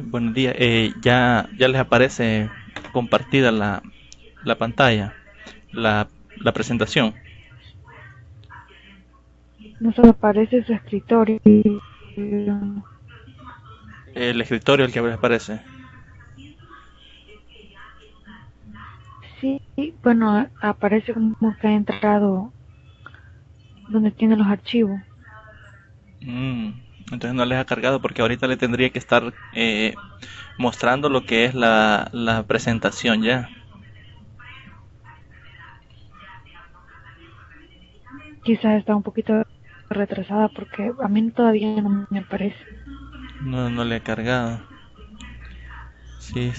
Buenos días. Ya les aparece compartida la pantalla, la presentación, No solo aparece su escritorio. el escritorio el que les aparece. Sí, bueno, aparece como que ha entrado donde tiene los archivos. Mm, entonces no les ha cargado porque ahorita le tendría que estar mostrando lo que es la presentación ya. Quizás está un poquito retrasada porque a mí todavía no me aparece. No, no le ha cargado. Sí,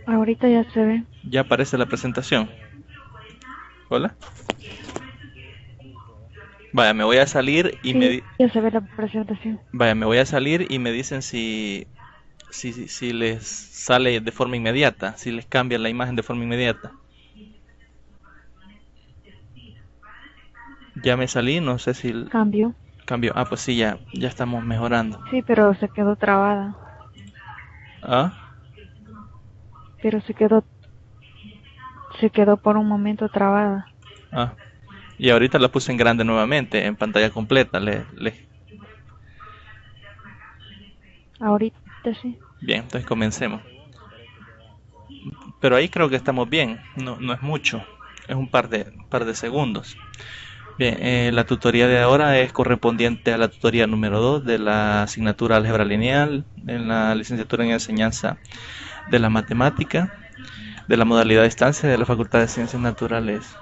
Ahorita ya se ve. ya aparece la presentación. Hola. Vaya, me voy a salir y Sí, ya se ve la presentación. vaya, me voy a salir y me dicen si les sale de forma inmediata, si les cambia la imagen de forma inmediata. Ya me salí, no sé si Cambio. cambio. Ah, pues sí, ya estamos mejorando. Sí, pero se quedó trabada. Ah, Pero se quedó por un momento trabada. ah. Y ahorita la puse en grande nuevamente, en pantalla completa. Ahorita sí. Bien, entonces comencemos. Pero ahí creo que estamos bien, no es mucho, es un par de segundos. Bien, la tutoría de ahora es correspondiente a la tutoría número 2 de la asignatura álgebra lineal en la licenciatura en enseñanza de la matemática, de la modalidad de estancia de la Facultad de Ciencias Naturales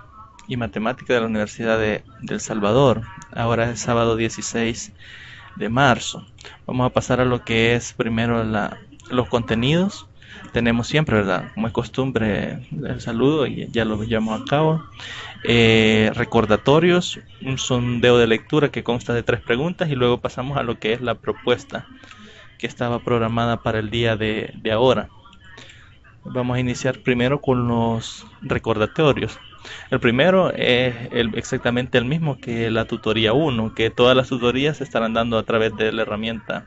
y Matemáticas de la Universidad de El Salvador. Ahora es sábado 16 de marzo. Vamos a pasar a lo que es primero los contenidos. Tenemos siempre, ¿verdad? Como es costumbre, el saludo y ya lo llevamos a cabo. Recordatorios, un sondeo de lectura que consta de 3 preguntas y luego pasamos a lo que es la propuesta que estaba programada para el día de ahora. Vamos a iniciar primero con los recordatorios. El primero es exactamente el mismo que la tutoría 1, que todas las tutorías se estarán dando a través de la herramienta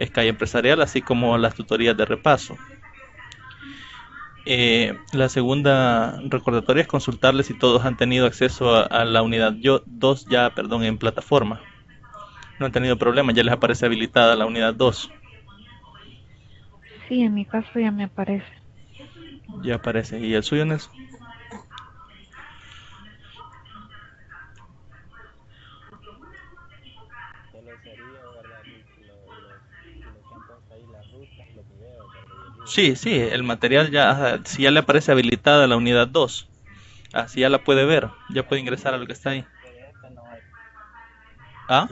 Sky Empresarial, así como las tutorías de repaso. La segunda recordatoria es consultarles si todos han tenido acceso a la unidad 2 ya, perdón, en plataforma. No han tenido problemas, ya les aparece habilitada la unidad 2. Sí, en mi caso ya me aparece. Ya aparece. ¿Y el suyo, Nelson? Sí, sí, el material ya, ajá, si ya le aparece habilitada la unidad 2, así ya la puede ver, ya puede ingresar a lo que está ahí. ¿Ah?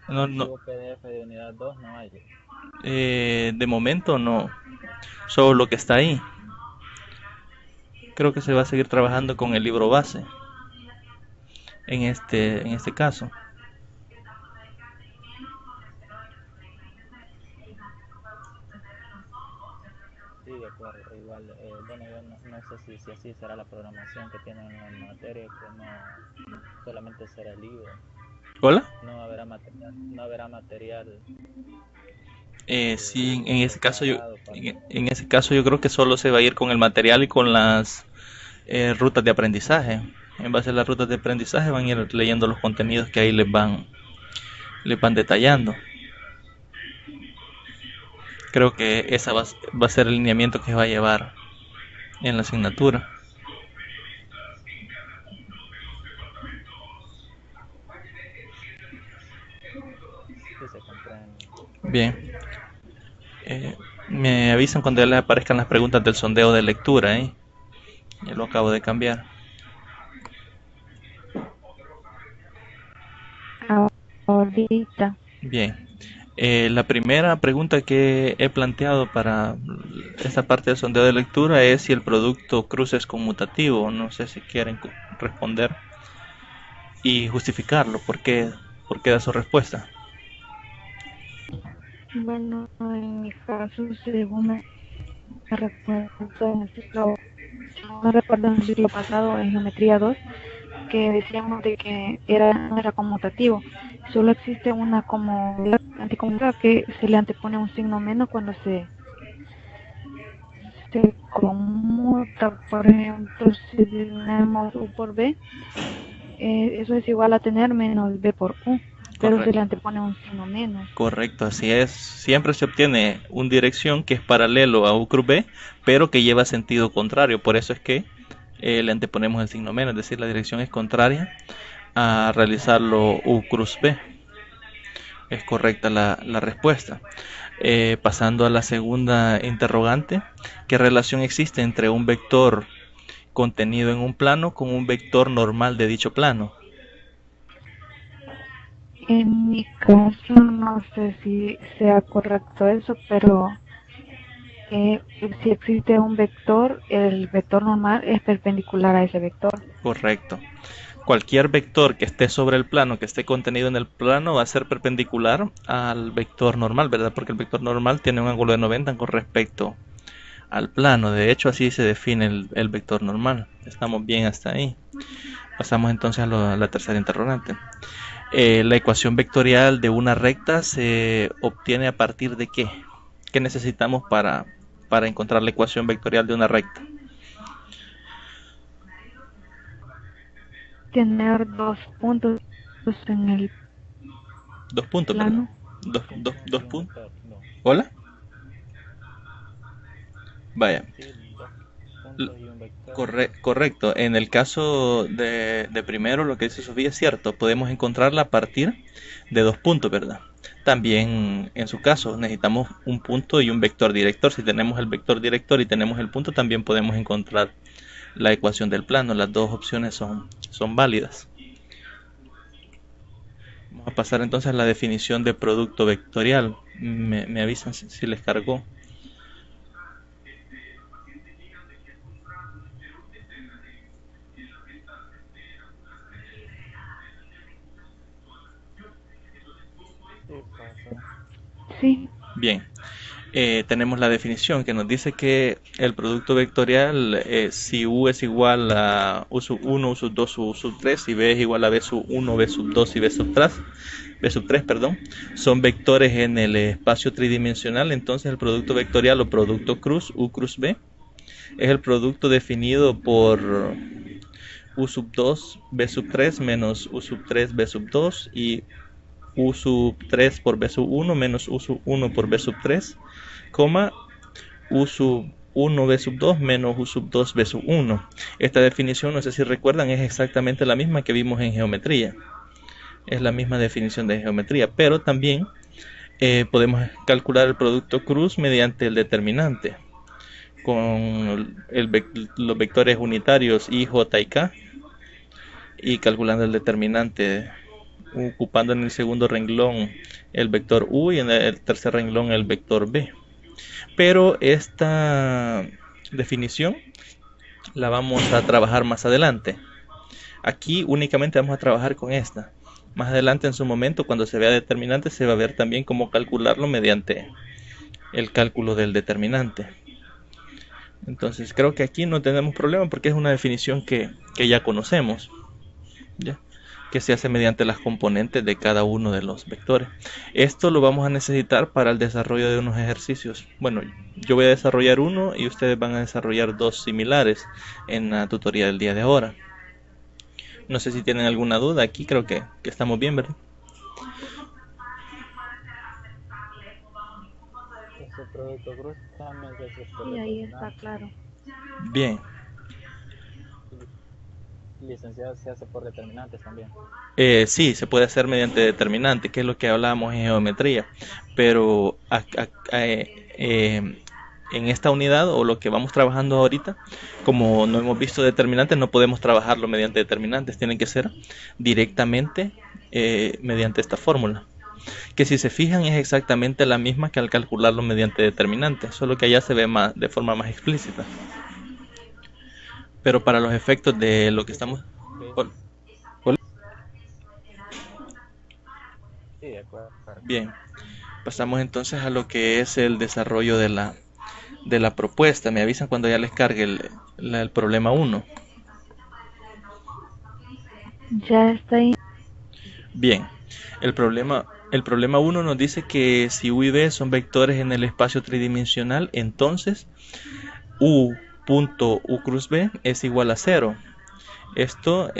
No, no, de momento no, solo lo que está ahí. Creo que se va a seguir trabajando con el libro base en este caso. ¿Hola? Sí, en ese caso en ese caso yo creo que solo se va a ir con el material y con las rutas de aprendizaje. En base a las rutas de aprendizaje van a ir leyendo los contenidos que ahí les van detallando. Creo que esa va a ser el lineamiento que va a llevar en la asignatura. Bien, me avisan cuando ya les aparezcan las preguntas del sondeo de lectura, ¿eh? Ya lo acabo de cambiar. Ahorita. Bien, la primera pregunta que he planteado para esta parte del sondeo de lectura es si el producto cruce es conmutativo. No sé si quieren responder y justificarlo. Por qué da su respuesta? Bueno, en mi caso, según me recuerdo en el ciclo, si no me recuerdo en el ciclo pasado en geometría 2, que decíamos de que no era conmutativo. Solo existe una como anticonmutativa que se le antepone un signo menos cuando se conmuta. Por ejemplo, si tenemos U por B, eso es igual a tener menos B por U, pero se le Correcto. antepone un signo menos. Correcto, así es. Siempre se obtiene una dirección que es paralelo a U cruz B, pero que lleva sentido contrario. Por eso es que le anteponemos el signo menos, es decir, la dirección es contraria a realizarlo U cruz B. Es correcta la respuesta. Pasando a la segunda interrogante, ¿qué relación existe entre un vector contenido en un plano con un vector normal de dicho plano? En mi caso no sé si sea correcto eso, pero si existe un vector, el vector normal es perpendicular a ese vector. Correcto. Cualquier vector que esté sobre el plano, que esté contenido en el plano, va a ser perpendicular al vector normal, ¿verdad? Porque el vector normal tiene un ángulo de 90 con respecto al plano. De hecho, así se define el vector normal. Estamos bien hasta ahí. Pasamos entonces a la tercera interrogante. La ecuación vectorial de una recta se obtiene a partir de ¿qué? ¿Qué necesitamos para encontrar la ecuación vectorial de una recta? Tener dos puntos en el Dos puntos, ¿verdad? plano. Dos puntos. ¿Hola? Vaya. Correcto. En el caso de primero, lo que dice Sofía es cierto. Podemos encontrarla a partir de dos puntos, ¿verdad? También en su caso necesitamos un punto y un vector director. Si tenemos el vector director y tenemos el punto, también podemos encontrar la ecuación del plano. Las dos opciones son válidas. Vamos a pasar entonces a la definición de producto vectorial. Me avisan si les cargó. Sí. Bien, tenemos la definición que nos dice que el producto vectorial, si U es igual a U sub 1, U sub 2, U sub 3, y B es igual a B sub 1, B sub 2 y B sub 3, perdón, son vectores en el espacio tridimensional. Entonces el producto vectorial o producto cruz, U cruz B, es el producto definido por U sub 2, B sub 3 menos U sub 3, B sub 2 y U sub 3 por B sub 1 menos U sub 1 por B sub 3, coma, U sub 1 B sub 2 menos U sub 2 B sub 1. Esta definición, no sé si recuerdan, es exactamente la misma que vimos en geometría. Es la misma definición de geometría, pero también podemos calcular el producto cruz mediante el determinante con los vectores unitarios I, J y K, y calculando el determinante ocupando en el segundo renglón el vector U y en el tercer renglón el vector B. Pero esta definición la vamos a trabajar más adelante. Aquí únicamente vamos a trabajar con esta. Más adelante en su momento, cuando se vea determinante, se va a ver también cómo calcularlo mediante el cálculo del determinante. Entonces creo que aquí no tenemos problema porque es una definición que ya conocemos, ¿ya? Que se hace mediante las componentes de cada uno de los vectores. Esto lo vamos a necesitar para el desarrollo de unos ejercicios. Bueno, yo voy a desarrollar uno y ustedes van a desarrollar dos similares en la tutoría del día de ahora. No sé si tienen alguna duda. Aquí creo que estamos bien, ¿verdad? Sí, ahí está claro. Bien. Licenciado, se hace por determinantes también. Sí, se puede hacer mediante determinante, que es lo que hablábamos en geometría. Pero en esta unidad o lo que vamos trabajando ahorita, como no hemos visto determinantes, no podemos trabajarlo mediante determinantes, tienen que ser directamente mediante esta fórmula, que si se fijan es exactamente la misma que al calcularlo mediante determinantes, solo que allá se ve de forma más explícita. Pero para los efectos de lo que estamos... Sí, de acuerdo. Bien, pasamos entonces a lo que es el desarrollo de la propuesta. Me avisan cuando ya les cargue el problema 1. Ya está ahí. Bien, el problema 1 nos dice que si U y B son vectores en el espacio tridimensional, entonces U punto U cruz B es igual a 0. Esto,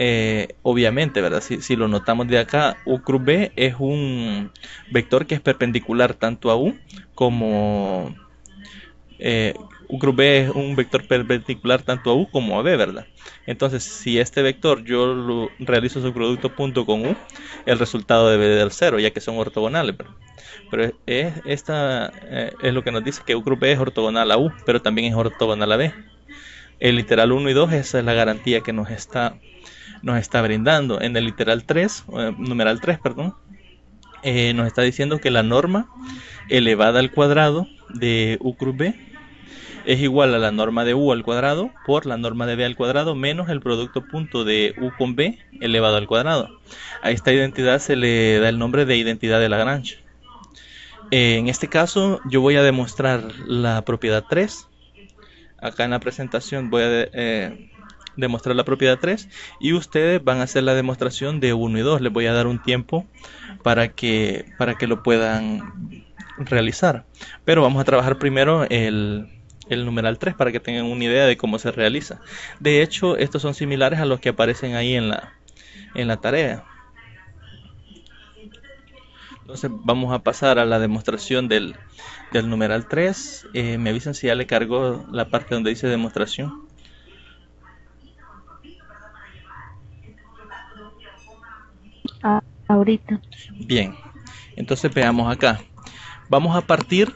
obviamente, ¿verdad? Si lo notamos de acá, U cruz B es un vector que es perpendicular tanto a U como U cruz B es un vector perpendicular tanto a U como a B, ¿verdad? Entonces, si este vector yo lo realizo su producto punto con U, el resultado debe dar 0, ya que son ortogonales, ¿verdad? Pero es lo que nos dice que U cruz B es ortogonal a U, pero también es ortogonal a B. El literal 1 y 2, esa es la garantía que nos está brindando. En el literal 3, numeral 3, perdón, nos está diciendo que la norma elevada al cuadrado de U cruz B es igual a la norma de U al cuadrado por la norma de B al cuadrado menos el producto punto de U con B elevado al cuadrado. A esta identidad se le da el nombre de identidad de Lagrange. En este caso yo voy a demostrar la propiedad 3. Acá en la presentación voy a demostrar la propiedad 3 y ustedes van a hacer la demostración de 1 y 2. Les voy a dar un tiempo para que lo puedan realizar. Pero vamos a trabajar primero el numeral 3 para que tengan una idea de cómo se realiza. De hecho, estos son similares a los que aparecen ahí en la tarea. Entonces vamos a pasar a la demostración del numeral 3. Me avisan si ya le cargó la parte donde dice demostración. Ahorita. Bien, entonces veamos acá. Vamos a partir,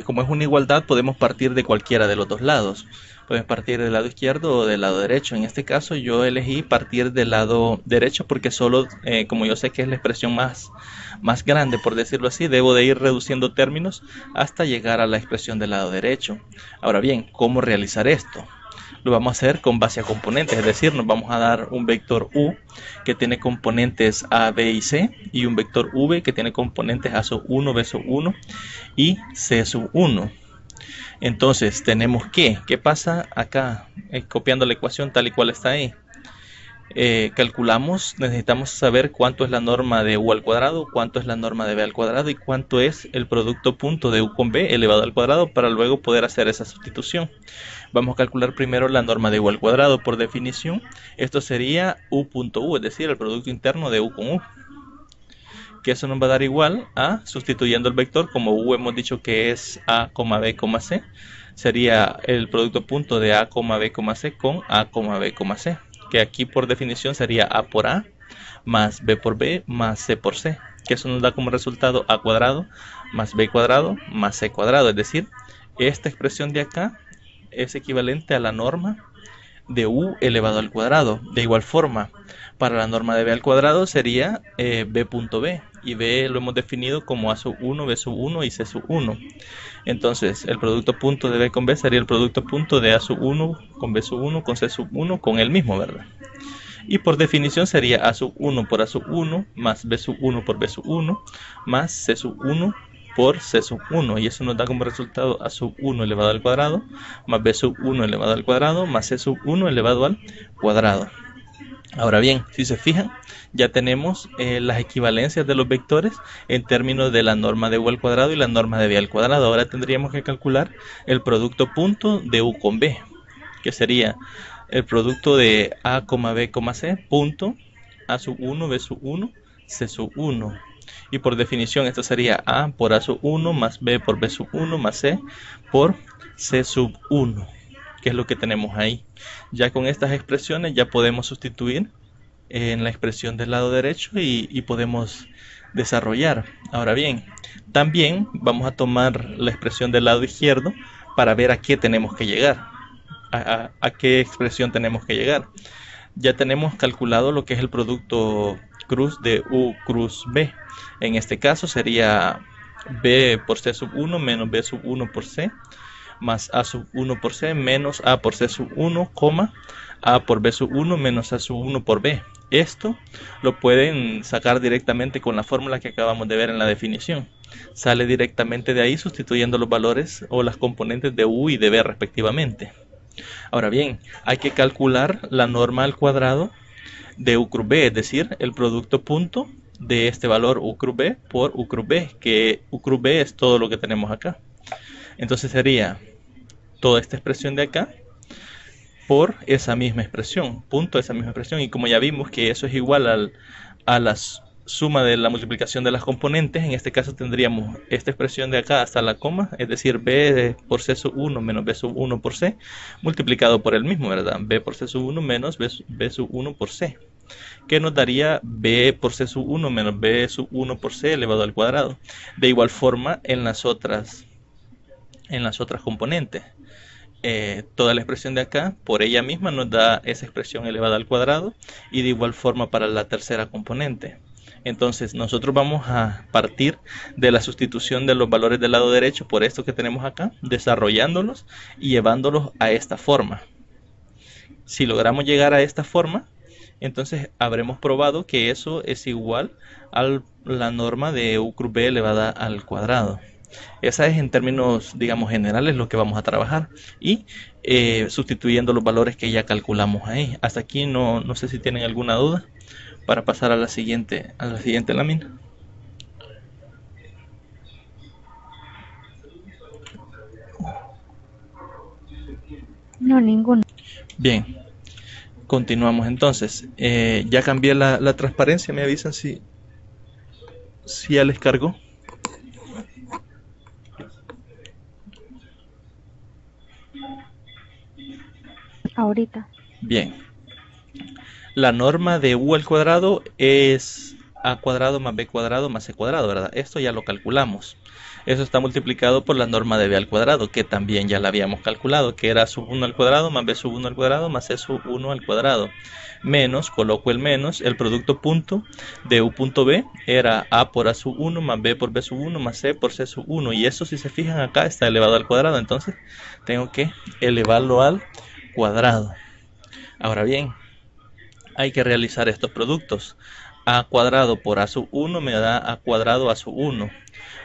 como es una igualdad, podemos partir de cualquiera de los dos lados. Puedes partir del lado izquierdo o del lado derecho. En este caso yo elegí partir del lado derecho porque solo, como yo sé que es la expresión más grande, por decirlo así, debo de ir reduciendo términos hasta llegar a la expresión del lado derecho. Ahora bien, ¿cómo realizar esto? Lo vamos a hacer con base a componentes, es decir, nos vamos a dar un vector U que tiene componentes A, B y C y un vector V que tiene componentes A sub 1, B sub 1 y C sub 1. Entonces tenemos que, ¿qué pasa acá? Copiando la ecuación tal y cual está ahí. Calculamos, necesitamos saber cuánto es la norma de U al cuadrado, cuánto es la norma de B al cuadrado y cuánto es el producto punto de U con B elevado al cuadrado para luego poder hacer esa sustitución. Vamos a calcular primero la norma de U al cuadrado. Por definición, esto sería U punto U, es decir, el producto interno de U con U. Que eso nos va a dar igual a, sustituyendo el vector, como U hemos dicho que es A, B, C, sería el producto punto de A, B, C con A, B, C, que aquí por definición sería A por A, más B por B, más C por C, que eso nos da como resultado A cuadrado, más B cuadrado, más C cuadrado, es decir, esta expresión de acá es equivalente a la norma de U elevado al cuadrado. De igual forma, para la norma de B al cuadrado sería B punto B, y B lo hemos definido como A sub 1, B sub 1 y C sub 1. Entonces, el producto punto de B con B sería el producto punto de A sub 1 con B sub 1 con C sub 1 con el mismo, ¿verdad? Y por definición sería A sub 1 por A sub 1 más B sub 1 por B sub 1 más C sub 1 por C sub 1, y eso nos da como resultado A sub 1 elevado al cuadrado más B sub 1 elevado al cuadrado más C sub 1 elevado al cuadrado. Ahora bien, si se fijan, ya tenemos las equivalencias de los vectores en términos de la norma de U al cuadrado y la norma de B al cuadrado. Ahora tendríamos que calcular el producto punto de U con B, que sería el producto de A, B, C, punto A sub 1, B sub 1, C sub 1. Y por definición esto sería A por A sub 1 más B por B sub 1 más C por C sub 1, que es lo que tenemos ahí. Ya con estas expresiones ya podemos sustituir en la expresión del lado derecho y podemos desarrollar. Ahora bien, también vamos a tomar la expresión del lado izquierdo para ver a qué tenemos que llegar, a qué expresión tenemos que llegar. Ya tenemos calculado lo que es el producto cruz de U cruz B. En este caso sería B por C sub 1 menos B sub 1 por C más A sub 1 por C menos A por C sub 1, A por B sub 1 menos A sub 1 por B. Esto lo pueden sacar directamente con la fórmula que acabamos de ver en la definición. Sale directamente de ahí sustituyendo los valores o las componentes de U y de B respectivamente. Ahora bien, hay que calcular la norma al cuadrado de U cruz B, es decir, el producto punto de este valor U cruz B por U cruz B, que U cruz B es todo lo que tenemos acá. Entonces sería toda esta expresión de acá por esa misma expresión, punto de esa misma expresión. Y como ya vimos que eso es igual a la suma de la multiplicación de las componentes, en este caso tendríamos esta expresión de acá hasta la coma, es decir, B por C sub 1 menos B sub 1 por C, multiplicado por el mismo, ¿verdad? B por C sub 1 menos B sub 1 por C, que nos daría B por C sub 1 menos B sub 1 por C elevado al cuadrado. De igual forma en las otras componentes. Toda la expresión de acá por ella misma nos da esa expresión elevada al cuadrado, y de igual forma para la tercera componente. Entonces nosotros vamos a partir de la sustitución de los valores del lado derecho por esto que tenemos acá, desarrollándolos y llevándolos a esta forma. Si logramos llegar a esta forma, entonces habremos probado que eso es igual a la norma de U cruz B elevada al cuadrado. Esa es en términos, digamos, generales lo que vamos a trabajar, y sustituyendo los valores que ya calculamos ahí. Hasta aquí no sé si tienen alguna duda para pasar a la siguiente lámina. No, ninguno. Bien, continuamos entonces. Ya cambié la transparencia, me avisan si ya les cargo. Ahorita. Bien, la norma de U al cuadrado es A cuadrado más B cuadrado más C cuadrado, ¿verdad? Esto ya lo calculamos. Eso está multiplicado por la norma de B al cuadrado, que también ya la habíamos calculado, que era A sub 1 al cuadrado más B sub 1 al cuadrado más C sub 1 al cuadrado. Menos, coloco el menos, el producto punto de U punto B era A por A sub 1 más B por B sub 1 más C por C sub 1. Y eso, si se fijan acá, está elevado al cuadrado. Entonces tengo que elevarlo al cuadrado. Ahora bien, hay que realizar estos productos. A cuadrado por A sub 1 me da A cuadrado A sub 1.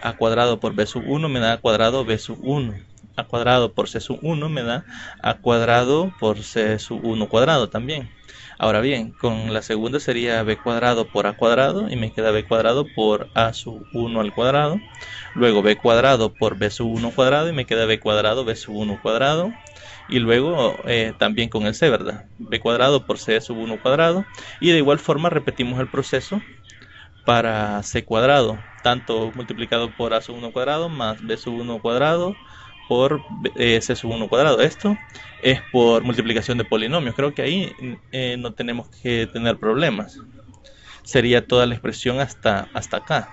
A cuadrado por B sub 1 me da A cuadrado B sub 1. A cuadrado por C sub 1 me da A cuadrado por C sub 1 cuadrado también. Ahora bien, con la segunda sería B cuadrado por A cuadrado, y me queda B cuadrado por A sub 1 al cuadrado. Luego B cuadrado por B sub 1 cuadrado, y me queda B cuadrado B sub 1 cuadrado. Y luego también con el C, ¿verdad? B cuadrado por C sub 1 cuadrado. Y de igual forma repetimos el proceso para C cuadrado, tanto multiplicado por A sub 1 cuadrado más B sub 1 cuadrado por C sub 1 cuadrado. Esto es por multiplicación de polinomios. Creo que ahí no tenemos que tener problemas. Sería toda la expresión hasta acá.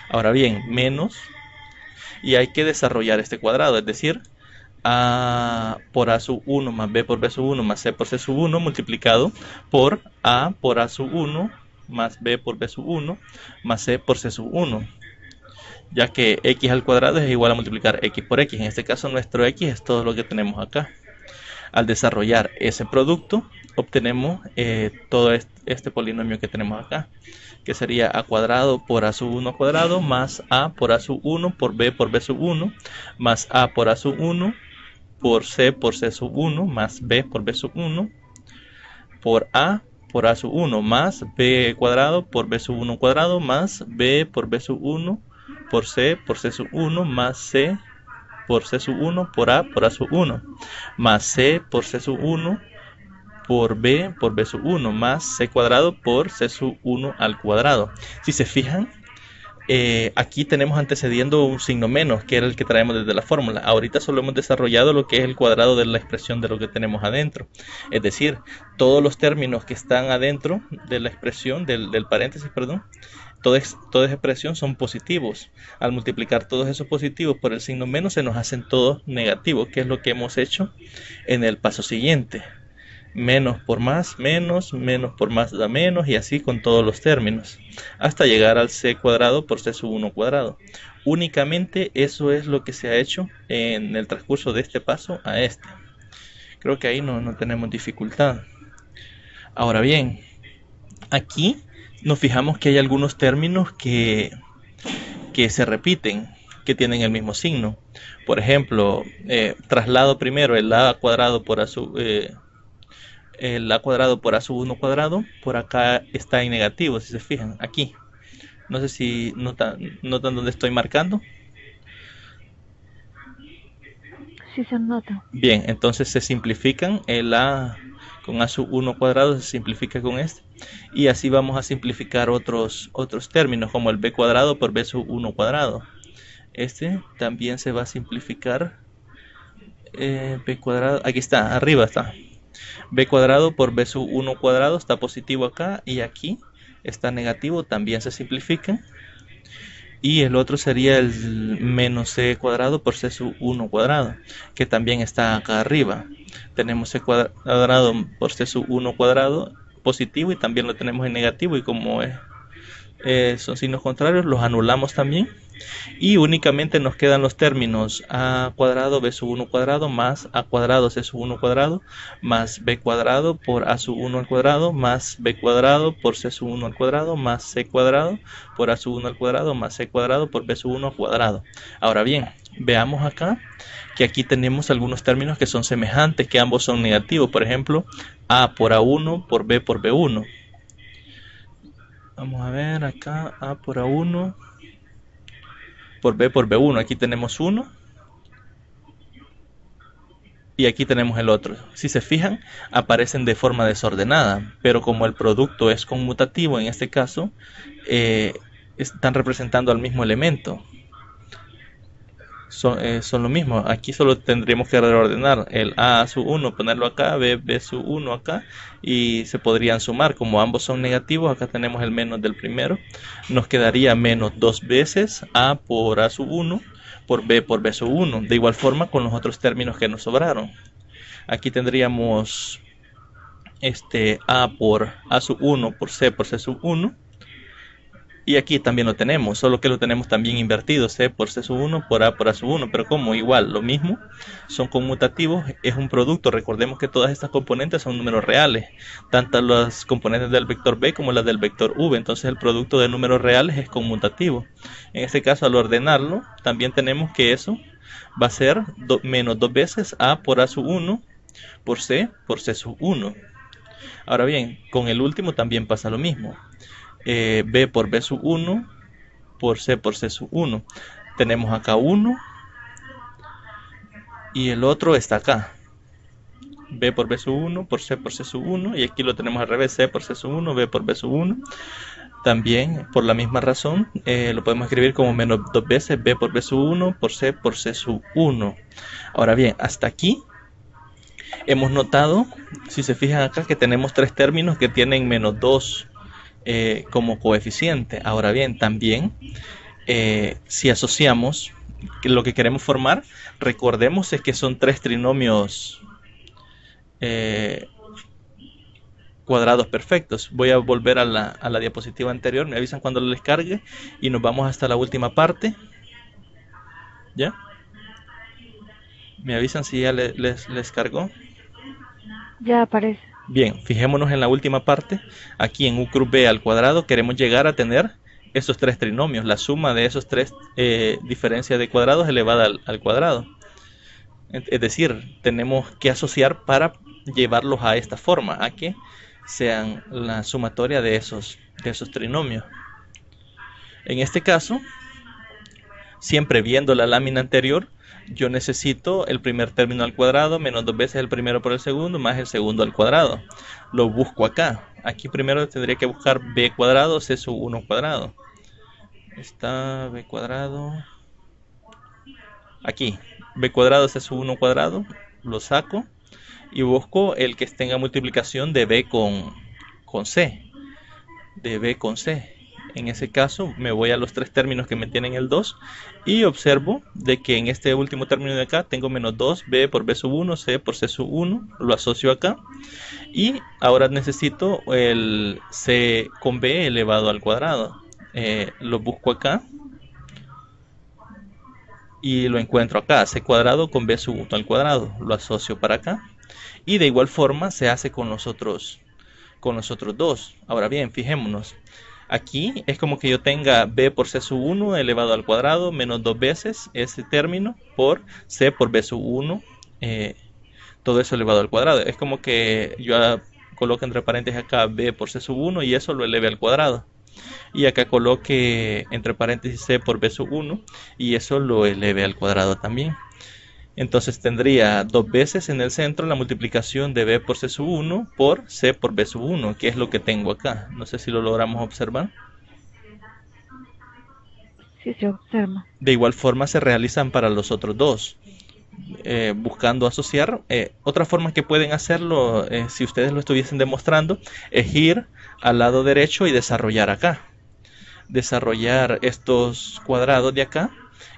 Ahora bien, menos, y hay que desarrollar este cuadrado, es decir, A por A sub 1 más B por B sub 1 más C por C sub 1 multiplicado por A por A sub 1 más B por B sub 1 más C por C sub 1, ya que x al cuadrado es igual a multiplicar x por x. En este caso nuestro x es todo lo que tenemos acá. Al desarrollar ese producto obtenemos todo este polinomio que tenemos acá, que sería A cuadrado por A sub 1 cuadrado más A por A sub 1 por B sub 1 más A por A sub 1 por C sub 1 más B por B sub 1 por A sub 1 más B cuadrado por B sub 1 cuadrado más B por B sub 1 por C sub 1 más C por C sub 1 por A sub 1 más C por C sub 1 por B sub 1 más C cuadrado por C sub 1 al cuadrado. Si se fijan, aquí tenemos antecediendo un signo menos, que era el que traemos desde la fórmula. Ahorita solo hemos desarrollado lo que es el cuadrado de la expresión de lo que tenemos adentro. Es decir, todos los términos que están adentro de la expresión, del paréntesis, perdón, toda esa expresión son positivos. Al multiplicar todos esos positivos por el signo menos, se nos hacen todos negativos, que es lo que hemos hecho en el paso siguiente. Menos por más, menos por más da menos, y así con todos los términos, hasta llegar al C cuadrado por C sub 1 cuadrado. Únicamente eso es lo que se ha hecho en el transcurso de este paso a este. Creo que ahí no tenemos dificultad. Ahora bien, aquí nos fijamos que hay algunos términos que se repiten, que tienen el mismo signo. Por ejemplo, traslado primero el A cuadrado por A sub el a cuadrado por a sub 1 cuadrado, por acá está en negativo, si se fijan, aquí. No sé si notan dónde estoy marcando. Sí se nota. Bien, entonces se simplifican el a con a sub 1 cuadrado, se simplifica con este. Y así vamos a simplificar otros términos, como el b cuadrado por b sub 1 cuadrado. Este también se va a simplificar. B cuadrado, aquí está, arriba está. B cuadrado por B sub 1 cuadrado está positivo acá y aquí está negativo, también se simplifican. Y el otro sería el menos C cuadrado por C sub 1 cuadrado, que también está acá arriba. Tenemos C cuadrado por C sub 1 cuadrado positivo y también lo tenemos en negativo, y como son signos contrarios, los anulamos también. Y únicamente nos quedan los términos a cuadrado b sub 1 cuadrado más a cuadrado c sub 1 cuadrado más b cuadrado por a sub 1 al cuadrado más b cuadrado por c sub 1 al cuadrado más c cuadrado por a sub 1 al cuadrado más c cuadrado por b sub 1 al cuadrado. Ahora bien, veamos acá que aquí tenemos algunos términos que son semejantes, que ambos son negativos. Por ejemplo, a por a1 por b por b1. Vamos a ver acá, a por a1 por b por b1, aquí tenemos uno y aquí tenemos el otro. Si se fijan, aparecen de forma desordenada, pero como el producto es conmutativo en este caso, están representando al mismo elemento. Son lo mismo. Aquí solo tendríamos que reordenar el a sub 1, ponerlo acá, b sub 1 acá, y se podrían sumar. Como ambos son negativos, acá tenemos el menos del primero, nos quedaría menos dos veces a por a sub 1 por b sub 1. De igual forma con los otros términos que nos sobraron. Aquí tendríamos a por a sub 1 por c sub 1. Y aquí también lo tenemos, solo que lo tenemos también invertido, C por C sub 1 por A sub 1, pero como igual, lo mismo, son conmutativos, es un producto. Recordemos que todas estas componentes son números reales, tanto las componentes del vector B como las del vector V, entonces el producto de números reales es conmutativo. En este caso, al ordenarlo, también tenemos que eso va a ser menos dos veces A por A sub 1 por C sub 1. Ahora bien, con el último también pasa lo mismo. B por B sub 1 por C sub 1. Tenemos acá 1 y el otro está acá. B por B sub 1 por C sub 1, y aquí lo tenemos al revés, C por C sub 1, B por B sub 1. También por la misma razón lo podemos escribir como menos dos veces B por B sub 1 por C sub 1. Ahora bien, hasta aquí hemos notado, si se fijan acá, que tenemos tres términos que tienen menos 2 como coeficiente. Ahora bien, también si asociamos lo que queremos formar, recordemos es que son tres trinomios cuadrados perfectos. Voy a volver a la diapositiva anterior, me avisan cuando les cargue y nos vamos hasta la última parte. ¿Ya? Me avisan si ya les cargó. Ya aparece. Bien, fijémonos en la última parte. Aquí en u cruz b al cuadrado queremos llegar a tener esos tres trinomios, la suma de esos tres diferencias de cuadrados elevada al cuadrado. Es decir, tenemos que asociar para llevarlos a esta forma, a que sean la sumatoria de esos trinomios. En este caso, siempre viendo la lámina anterior, yo necesito el primer término al cuadrado menos dos veces el primero por el segundo más el segundo al cuadrado. Lo busco acá. Aquí primero tendría que buscar b cuadrado c sub 1 cuadrado. Está b cuadrado. Aquí, b cuadrado c sub 1 cuadrado. Lo saco y busco el que tenga multiplicación de b con c. De b con c. En ese caso me voy a los tres términos que me tienen el 2 y observo de que en este último término de acá tengo menos 2, b por b sub 1, c por c sub 1, lo asocio acá y ahora necesito el c con b elevado al cuadrado. Lo busco acá y lo encuentro acá, c cuadrado con b sub 1 al cuadrado, lo asocio para acá y de igual forma se hace con los otros dos. Ahora bien, fijémonos. Aquí es como que yo tenga b por c sub 1 elevado al cuadrado menos dos veces ese término por c por b sub 1 todo eso elevado al cuadrado. Es como que yo coloque entre paréntesis acá b por c sub 1 y eso lo eleve al cuadrado. Y acá coloque entre paréntesis c por b sub 1 y eso lo eleve al cuadrado también. Entonces tendría dos veces en el centro la multiplicación de b por c sub 1 por c por b sub 1, que es lo que tengo acá. No sé si lo logramos observar. Sí, se observa. De igual forma se realizan para los otros dos. Buscando asociar. Otra forma que pueden hacerlo, si ustedes lo estuviesen demostrando, es ir al lado derecho y desarrollar acá. Desarrollar estos cuadrados de acá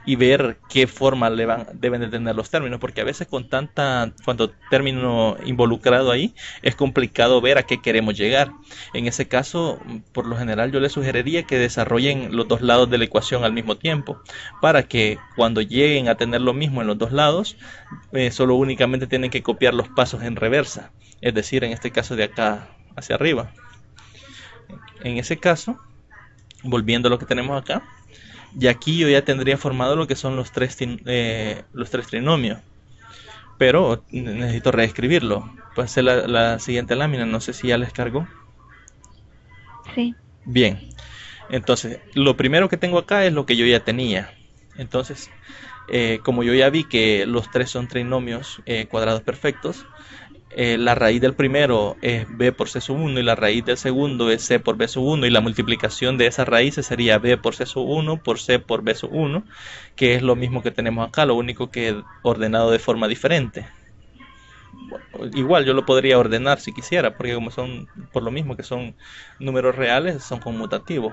y ver qué forma deben de tener los términos, porque a veces con cuanto término involucrado ahí, es complicado ver a qué queremos llegar. En ese caso, por lo general yo les sugeriría que desarrollen los dos lados de la ecuación al mismo tiempo, para que cuando lleguen a tener lo mismo en los dos lados, solo únicamente tienen que copiar los pasos en reversa, es decir, en este caso de acá hacia arriba. En ese caso, volviendo a lo que tenemos acá, y aquí yo ya tendría formado lo que son los tres trinomios, pero necesito reescribirlo. Puede ser la siguiente lámina, no sé si ya les cargó. Sí. Bien, entonces lo primero que tengo acá es lo que yo ya tenía. Entonces, como yo ya vi que los tres son trinomios cuadrados perfectos, la raíz del primero es b por c sub 1 y la raíz del segundo es c por b sub 1 y la multiplicación de esas raíces sería b por c sub 1 por c por b sub 1, que es lo mismo que tenemos acá, lo único que ordenado de forma diferente. Igual yo lo podría ordenar si quisiera, porque como son, por lo mismo que son números reales, son conmutativos.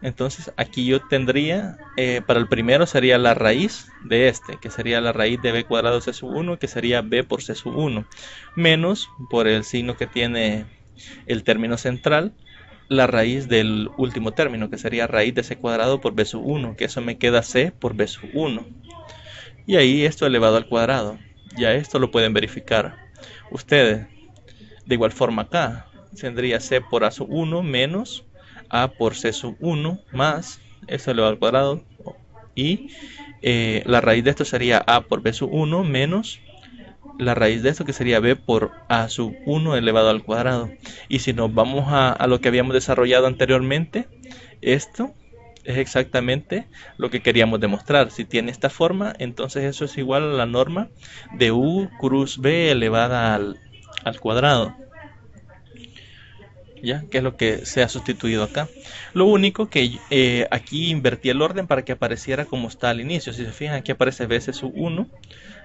Entonces aquí yo tendría, para el primero sería la raíz de este, que sería la raíz de b cuadrado c sub 1, que sería b por c sub 1, menos, por el signo que tiene el término central, la raíz del último término, que sería raíz de c cuadrado por b sub 1, que eso me queda c por b sub 1. Y ahí esto elevado al cuadrado. Ya esto lo pueden verificar ustedes. De igual forma acá, tendría c por a sub 1 menos a por c sub 1 más eso elevado al cuadrado y la raíz de esto sería a por b sub 1 menos la raíz de esto que sería b por a sub 1 elevado al cuadrado. Y si nos vamos a lo que habíamos desarrollado anteriormente, esto es exactamente lo que queríamos demostrar. Si tiene esta forma, entonces eso es igual a la norma de u cruz b elevada al cuadrado. ¿Ya? Que es lo que se ha sustituido acá. Lo único que aquí invertí el orden para que apareciera como está al inicio. Si se fijan, aquí aparece bc sub 1,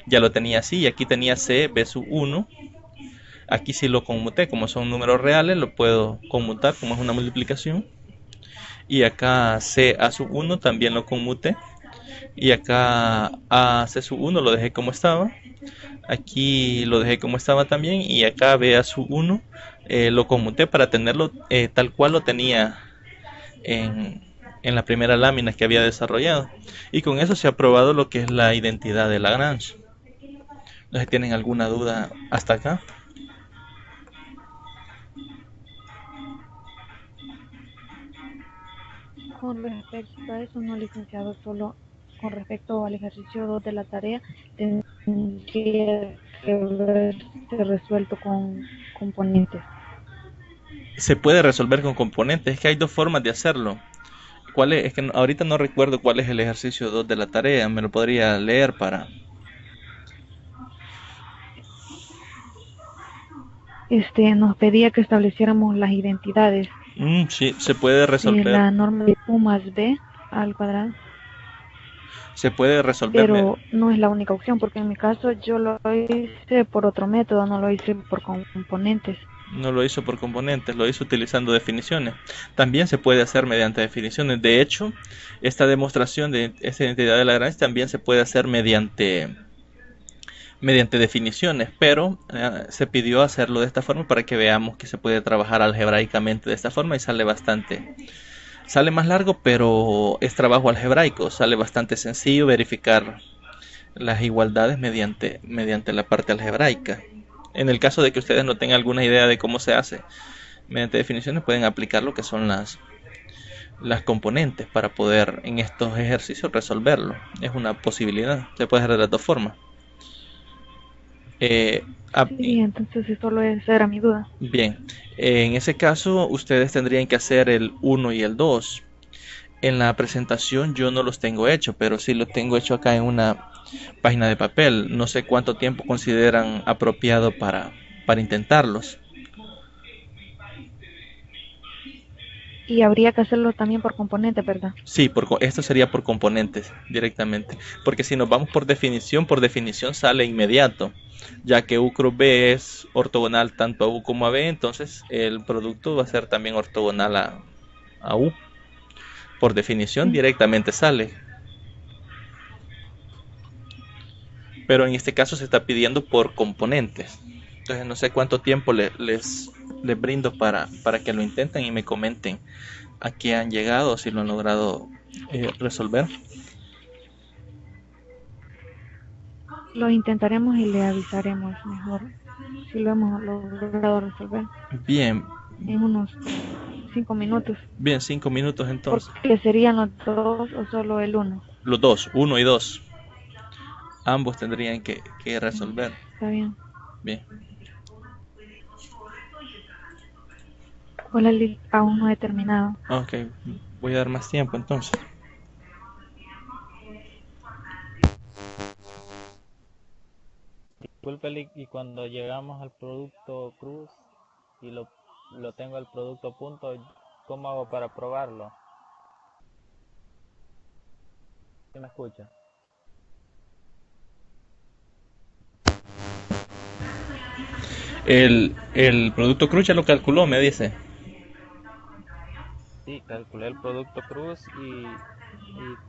ya lo tenía así, y aquí tenía c b sub 1. Aquí sí lo conmuté, como son números reales, lo puedo conmutar como es una multiplicación. Y acá c a sub 1 también lo conmuté. Y acá a c sub 1 lo dejé como estaba. Aquí lo dejé como estaba también. Y acá b a sub 1 lo conmuté para tenerlo tal cual lo tenía en la primera lámina que había desarrollado. Y con eso se ha probado lo que es la identidad de Lagrange. No sé si tienen alguna duda hasta acá. Con respecto a eso, no, licenciado, solo con respecto al ejercicio 2 de la tarea, tendría que haberse resuelto con componentes. Se puede resolver con componentes, es que hay dos formas de hacerlo. ¿Cuál es? Es que ahorita no recuerdo cuál es el ejercicio 2 de la tarea, me lo podría leer para... Nos pedía que estableciéramos las identidades. Sí, se puede resolver. La norma de u más b al cuadrado. Se puede resolver. Pero no es la única opción, porque en mi caso yo lo hice por otro método, no lo hice por componentes. No lo hizo por componentes, lo hizo utilizando definiciones. También se puede hacer mediante definiciones. De hecho, esta demostración de esta identidad de Lagrange también se puede hacer mediante definiciones, pero se pidió hacerlo de esta forma para que veamos que se puede trabajar algebraicamente de esta forma y sale más largo, pero es trabajo algebraico, sale bastante sencillo verificar las igualdades mediante la parte algebraica. En el caso de que ustedes no tengan alguna idea de cómo se hace mediante definiciones, pueden aplicar lo que son las componentes para poder en estos ejercicios resolverlo. Es una posibilidad, se puede hacer de las dos formas. Eh, ah, Sí, entonces esa era mi duda. bien, en ese caso ustedes tendrían que hacer el uno y el 2. En la presentación yo no los tengo hecho, pero sí los tengo hecho acá en una página de papel. No sé cuánto tiempo consideran apropiado para intentarlos. Y habría que hacerlo también por componente, ¿verdad? Sí, esto sería por componentes directamente, porque si nos vamos por definición sale inmediato, ya que U cruz B es ortogonal tanto a U como a B, entonces el producto va a ser también ortogonal a U. Por definición Sí. directamente sale, pero en este caso se está pidiendo por componentes. Entonces no sé cuánto tiempo les brindo para que lo intenten y me comenten a qué han llegado, si lo han logrado resolver. Lo intentaremos y le avisaremos mejor si lo hemos logrado resolver Bien, en unos 5 minutos. bien, 5 minutos entonces. Porque serían los dos o solo el uno. Los dos, uno y dos, ambos tendrían que resolver. Está bien. Bien, Hola, aún no he terminado. ok, voy a dar más tiempo entonces. Disculpe, Lick, y cuando llegamos al producto cruz y lo tengo al producto punto, ¿cómo hago para probarlo? ¿Sí me escucha? El producto cruz ya lo calculó, me dice. Sí, calculé el producto cruz y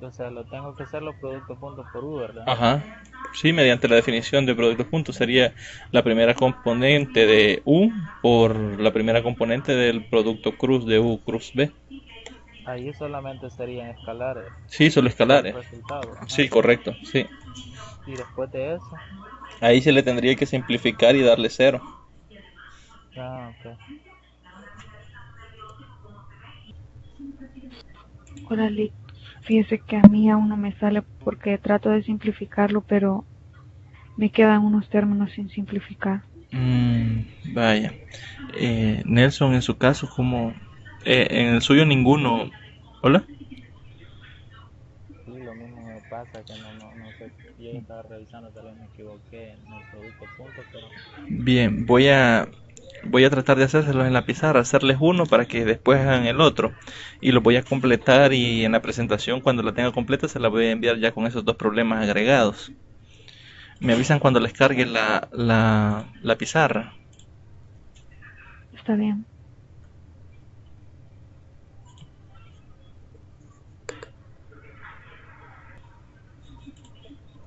o sea, lo tengo que hacerlo producto punto por U, ¿verdad? Ajá. Sí, mediante la definición de producto punto sería la primera componente de U por la primera componente del producto cruz de U cruz B. Ahí solamente serían escalares Sí, solo los escalares. resultados. Ajá. Sí, correcto, sí. Y después de eso, Ahí se le tendría que simplificar y darle cero. ok. Hola, fíjese que a mí aún no me sale porque trato de simplificarlo, pero me quedan unos términos sin simplificar. Vaya. Nelson, en su caso, como en el suyo ninguno. ¿Hola? Sí, lo mismo me pasa que no sé, yo estaba revisando, tal vez me equivoqué en el producto punto, pero Bien, voy a tratar de hacérselos en la pizarra, hacerles uno para que después hagan el otro. Y lo voy a completar y en la presentación, cuando la tenga completa, se la voy a enviar ya con esos dos problemas agregados. Me avisan cuando les cargue la pizarra. Está bien.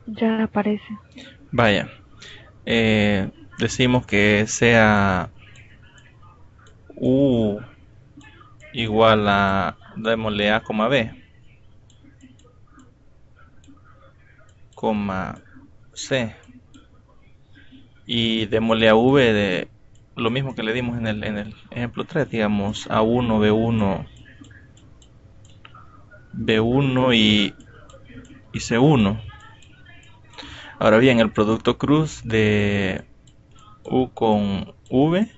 Ya aparece. Vaya, decimos que sea U igual a, démosle A, B, coma C. Y démosle a V de lo mismo que le dimos en el ejemplo 3, digamos A1, B1 y C1. Ahora bien, el producto cruz de U con V,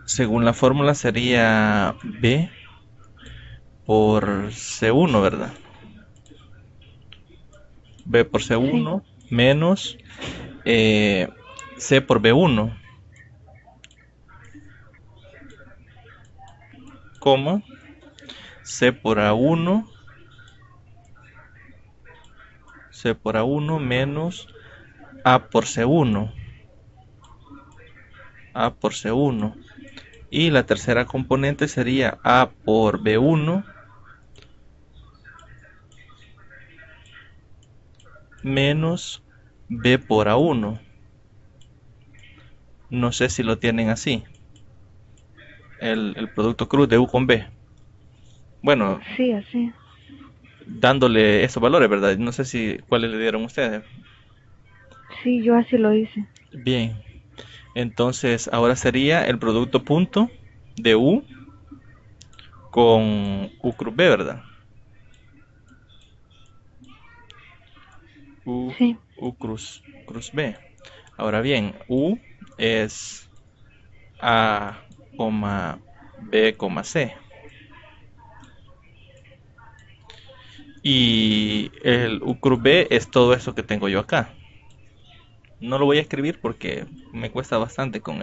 según la fórmula sería B por C1, ¿verdad? B por Sí, C1 menos C por B1, coma C por A1, C por A1 menos A por C1, A por C1. Y la tercera componente sería A por B1 menos B por A1. No sé si lo tienen así, el producto cruz de U con B. Bueno, sí, así. dándole estos valores, ¿verdad? No sé si cuáles le dieron ustedes. Sí, yo así lo hice. Bien, entonces ahora sería el producto punto de U con U cruz B, ¿verdad? U, Sí, U cruz B. Ahora bien, U es A, B, C. Y el U cruz B es todo eso que tengo yo acá. No lo voy a escribir porque me cuesta bastante con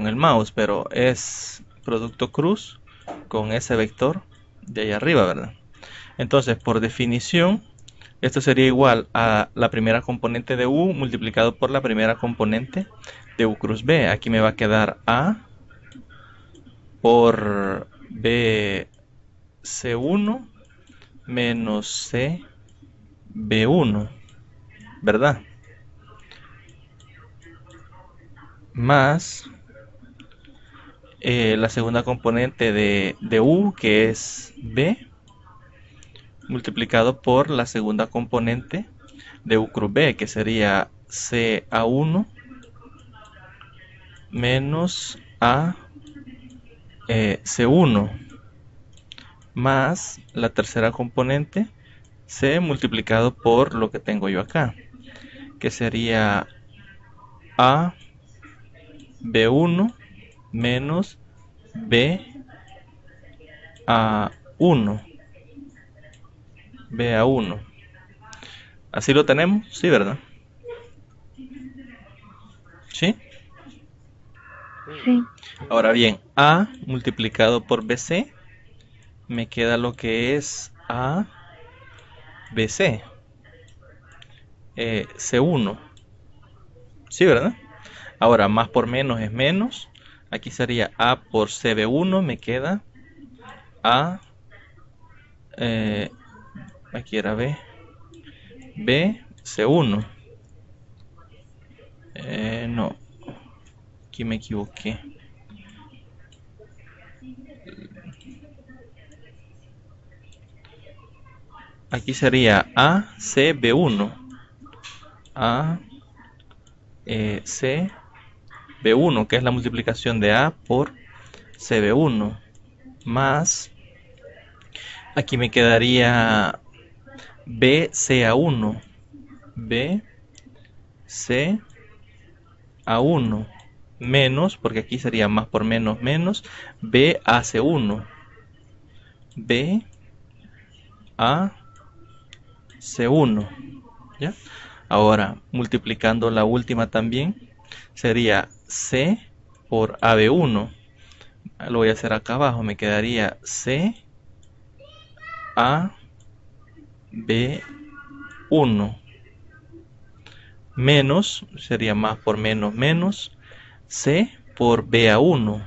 el mouse, pero es producto cruz con ese vector de ahí arriba, ¿verdad? Entonces, por definición, esto sería igual a la primera componente de U multiplicado por la primera componente de U cruz B. Aquí me va a quedar A por B C1 menos C B1, ¿verdad? Más la segunda componente de U, que es B, multiplicado por la segunda componente de U cruz B, que sería CA1 menos A C1, más la tercera componente C multiplicado por lo que tengo yo acá, que sería A B1 menos B A1. BA1. ¿Así lo tenemos? Sí, ¿verdad? ¿Sí? Sí. Ahora bien, A multiplicado por BC, me queda lo que es A BC, C1. ¿Sí, verdad? Ahora, más por menos es menos. Aquí sería A por CB1, me queda A, aquí era B, B, C1. No, aquí me equivoqué. Aquí sería A, C, B1. A, C, B1, que es la multiplicación de A por CB1, más, aquí me quedaría BCA1, BCA1, menos, porque aquí sería más por menos, menos, BAC1, BAC1, ¿ya? Ahora, multiplicando la última también, sería C por AB1. Lo voy a hacer acá abajo, me quedaría C A B1 menos, sería más por menos, menos C por BA1,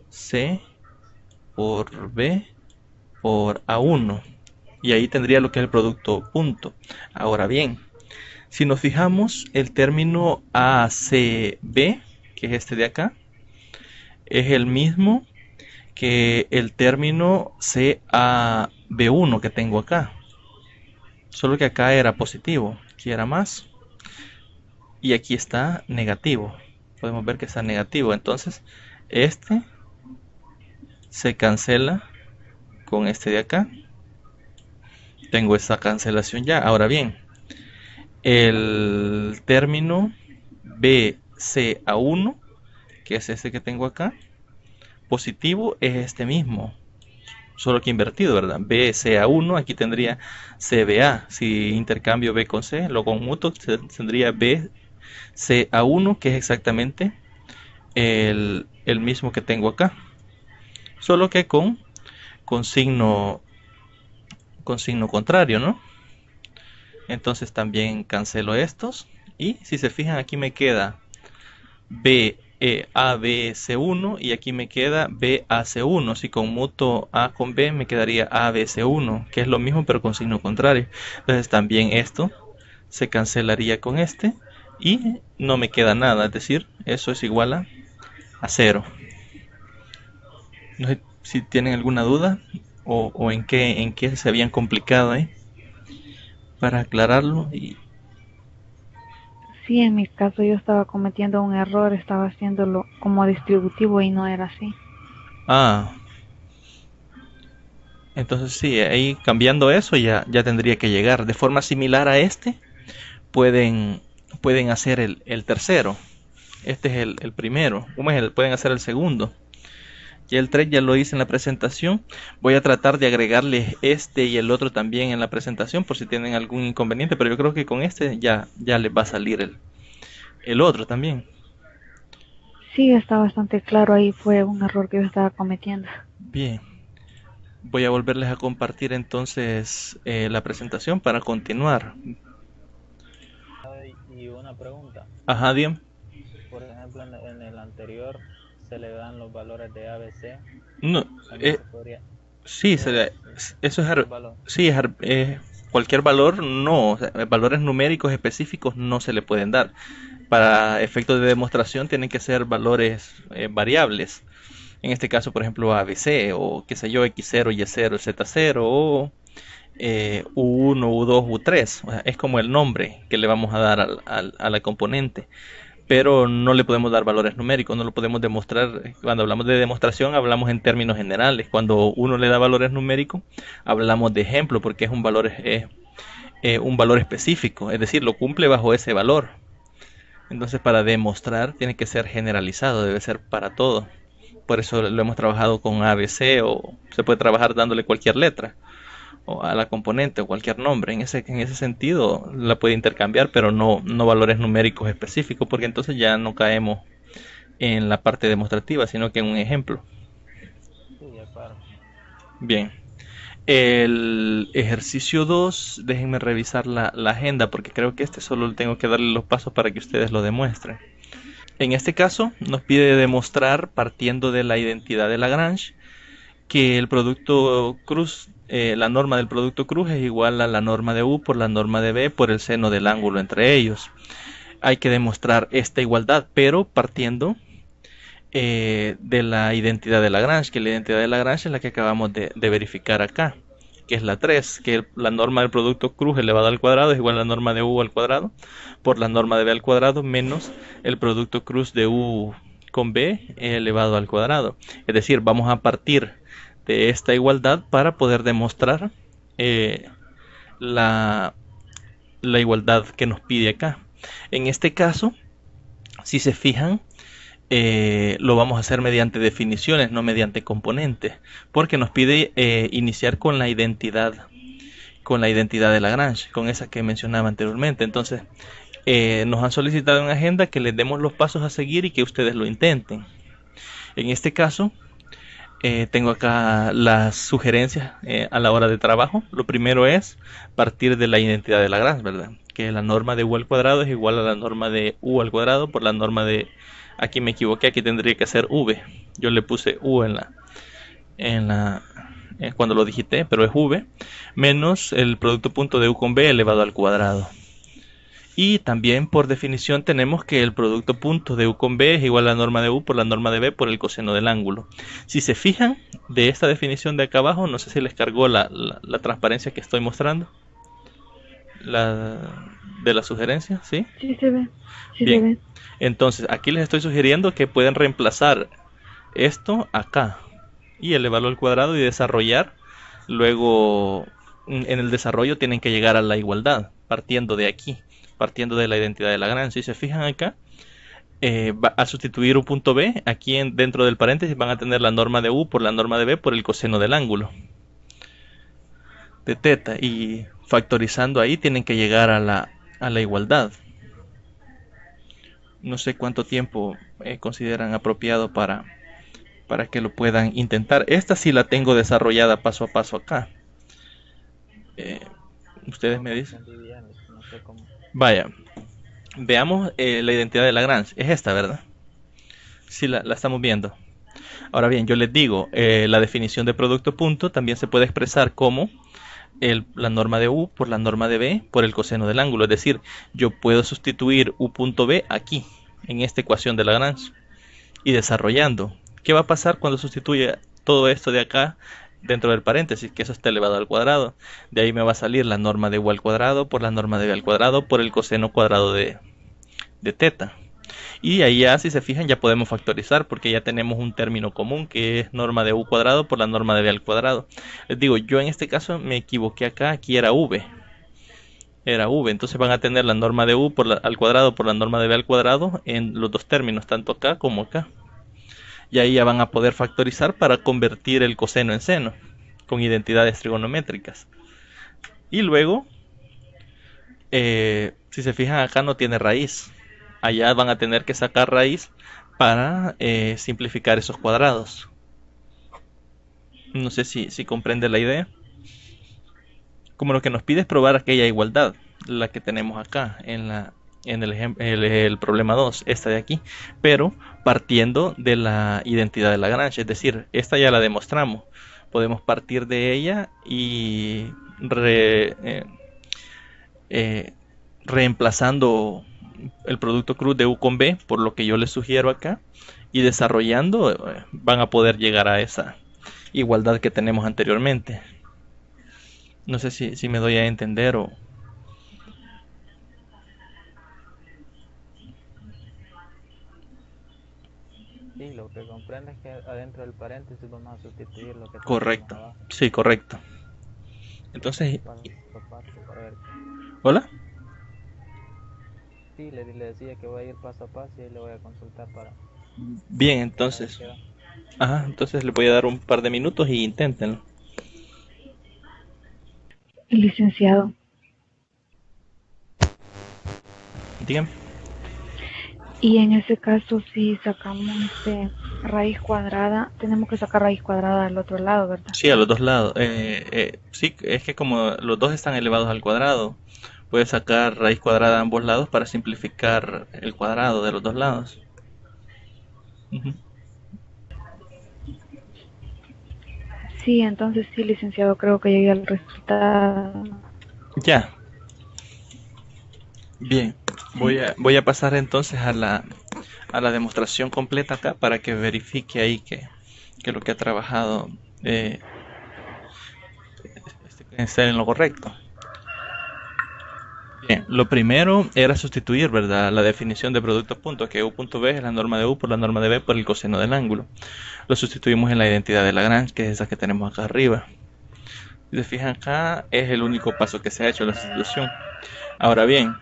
C por B por A1, y ahí tendría lo que es el producto punto. Ahora bien, si nos fijamos, el término ACB, que es este de acá, es el mismo que el término CAB1 que tengo acá, solo que acá era positivo, aquí era más, y aquí está negativo. Podemos ver que está negativo, entonces este se cancela con este de acá. Tengo esta cancelación ya. Ahora bien, el término BCA1, que es este que tengo acá, positivo, es este mismo, solo que invertido, ¿verdad? BCA1, aquí tendría CBA. Si intercambio B con C, lo conmuto, tendría BCA1, que es exactamente el mismo que tengo acá, solo que con signo contrario, ¿no? Entonces también cancelo estos, y si se fijan, aquí me queda ABC1 y aquí me queda BAC1. Si conmuto A con B, me quedaría ABC1, que es lo mismo pero con signo contrario. Entonces también esto se cancelaría con este y no me queda nada, es decir, eso es igual a 0. No sé si tienen alguna duda o en qué se habían complicado ahí para aclararlo. Sí, en mi caso yo estaba cometiendo un error, estaba haciéndolo como distributivo y no era así. Ah, entonces sí, ahí cambiando eso ya tendría que llegar. De forma similar a este, pueden pueden hacer el tercero. Este es el primero. ¿Cómo es pueden hacer el segundo? Ya el 3 ya lo hice en la presentación. Voy a tratar de agregarles este y el otro también en la presentación por si tienen algún inconveniente, pero yo creo que con este ya les va a salir el otro también. Sí, está bastante claro, ahí fue un error que yo estaba cometiendo. Bien, voy a volverles a compartir entonces la presentación para continuar. Y una pregunta. Ajá, bien. Por ejemplo, en el anterior se le dan los valores de ABC. No, sí, eso es sí, cualquier valor, no, o sea, valores numéricos específicos no se le pueden dar. Para efectos de demostración tienen que ser valores variables. En este caso, por ejemplo, ABC o qué sé yo, X0, Y0, Z0 o U1, U2, U3. O sea, es como el nombre que le vamos a dar a la componente. Pero no le podemos dar valores numéricos, no lo podemos demostrar. Cuando hablamos de demostración hablamos en términos generales. Cuando uno le da valores numéricos hablamos de ejemplo porque es un valor específico, es decir, lo cumple bajo ese valor. Entonces para demostrar tiene que ser generalizado, debe ser para todo. Por eso lo hemos trabajado con ABC o se puede trabajar dándole cualquier letra o a la componente o cualquier nombre. En ese sentido la puede intercambiar, pero no valores numéricos específicos, porque entonces ya no caemos en la parte demostrativa, sino que en un ejemplo. Bien. El ejercicio 2, déjenme revisar la agenda, porque creo que solo tengo que darle los pasos para que ustedes lo demuestren. En este caso nos pide demostrar, partiendo de la identidad de Lagrange, que el producto cruz, la norma del producto cruz es igual a la norma de U por la norma de B por el seno del ángulo entre ellos. Hay que demostrar esta igualdad, pero partiendo de la identidad de Lagrange, que la identidad de Lagrange es la que acabamos de verificar acá, que es la 3, que la norma del producto cruz elevado al cuadrado es igual a la norma de U al cuadrado por la norma de B al cuadrado menos el producto cruz de U con B elevado al cuadrado. Es decir, vamos a partir de esta igualdad para poder demostrar la igualdad que nos pide acá. En este caso, si se fijan, lo vamos a hacer mediante definiciones, no mediante componentes, porque nos pide iniciar con la identidad de Lagrange, con esa que mencionaba anteriormente. Entonces nos han solicitado en agenda que les demos los pasos a seguir y que ustedes lo intenten. En este caso tengo acá las sugerencias a la hora de trabajo. Lo primero es partir de la identidad de Lagrange, ¿verdad? Que la norma de U al cuadrado es igual a la norma de U al cuadrado por la norma de... Aquí me equivoqué, aquí tendría que ser V. Yo le puse U cuando lo digité, pero es V, menos el producto punto de U con B elevado al cuadrado. Y también por definición tenemos que el producto punto de U con B es igual a la norma de U por la norma de B por el coseno del ángulo. Si se fijan de esta definición de acá abajo, no sé si les cargó la transparencia que estoy mostrando. De la sugerencia, ¿sí? Sí se ve. Sí bien. Se ve. Entonces aquí les estoy sugiriendo que pueden reemplazar esto acá y elevarlo al cuadrado y desarrollar. Luego en el desarrollo tienen que llegar a la igualdad partiendo de aquí, partiendo de la identidad de Lagrange. Si se fijan acá, a sustituir un punto B, aquí dentro del paréntesis van a tener la norma de U por la norma de B por el coseno del ángulo de teta, y factorizando ahí tienen que llegar a la igualdad. No sé cuánto tiempo consideran apropiado para que lo puedan intentar. Esta sí la tengo desarrollada paso a paso acá. Ustedes me dicen. Vaya, veamos la identidad de Lagrange. Es esta, ¿verdad? Sí, la estamos viendo. Ahora bien, yo les digo, la definición de producto punto también se puede expresar como la norma de U por la norma de B por el coseno del ángulo. Es decir, yo puedo sustituir U punto B aquí, en esta ecuación de Lagrange, y desarrollando. ¿Qué va a pasar cuando sustituya todo esto de acá dentro del paréntesis? Que eso está elevado al cuadrado. De ahí me va a salir la norma de U al cuadrado por la norma de B al cuadrado por el coseno cuadrado de teta. Y ahí ya, si se fijan, ya podemos factorizar porque ya tenemos un término común que es norma de U cuadrado por la norma de B al cuadrado. Les digo, yo en este caso me equivoqué acá, aquí era V. era v. Entonces van a tener la norma de u al cuadrado por la norma de b al cuadrado en los dos términos, tanto acá como acá. Y ahí ya van a poder factorizar para convertir el coseno en seno con identidades trigonométricas. Y luego, si se fijan, acá no tiene raíz. Allá van a tener que sacar raíz para simplificar esos cuadrados. No sé si comprende la idea. Como lo que nos pide es probar aquella igualdad, la que tenemos acá en el problema 2, esta de aquí, pero partiendo de la identidad de Lagrange, es decir, esta ya la demostramos. Podemos partir de ella y reemplazando el producto cruz de u con b por lo que yo les sugiero acá, y desarrollando van a poder llegar a esa igualdad que tenemos anteriormente. No sé si me doy a entender o... Sí, lo que comprende es que adentro del paréntesis vamos a sustituir lo que Correcto, abajo. sí, correcto. Entonces... Paso a paso para ver. ¿Hola? Sí, le decía que voy a ir paso a paso y ahí le voy a consultar para... Bien, entonces... Ajá, entonces le voy a dar un par de minutos y inténtenlo. Licenciado. Dígame. Y en ese caso, si sacamos raíz cuadrada, tenemos que sacar raíz cuadrada al otro lado, ¿verdad? Sí, a los dos lados. Sí, es que como los dos están elevados al cuadrado, puedes sacar raíz cuadrada a ambos lados para simplificar el cuadrado de los dos lados. Uh-huh. Sí, entonces sí, licenciado, creo que llegué al resultado. Ya. Bien, voy a pasar entonces a la demostración completa acá para que verifique ahí que lo que ha trabajado está en lo correcto. Bien, lo primero era sustituir, ¿verdad?, la definición de producto punto, que u punto b es la norma de u por la norma de b por el coseno del ángulo. Lo sustituimos en la identidad de Lagrange, que es esa que tenemos acá arriba. Si se fijan acá, es el único paso que se ha hecho la sustitución. Ahora bien,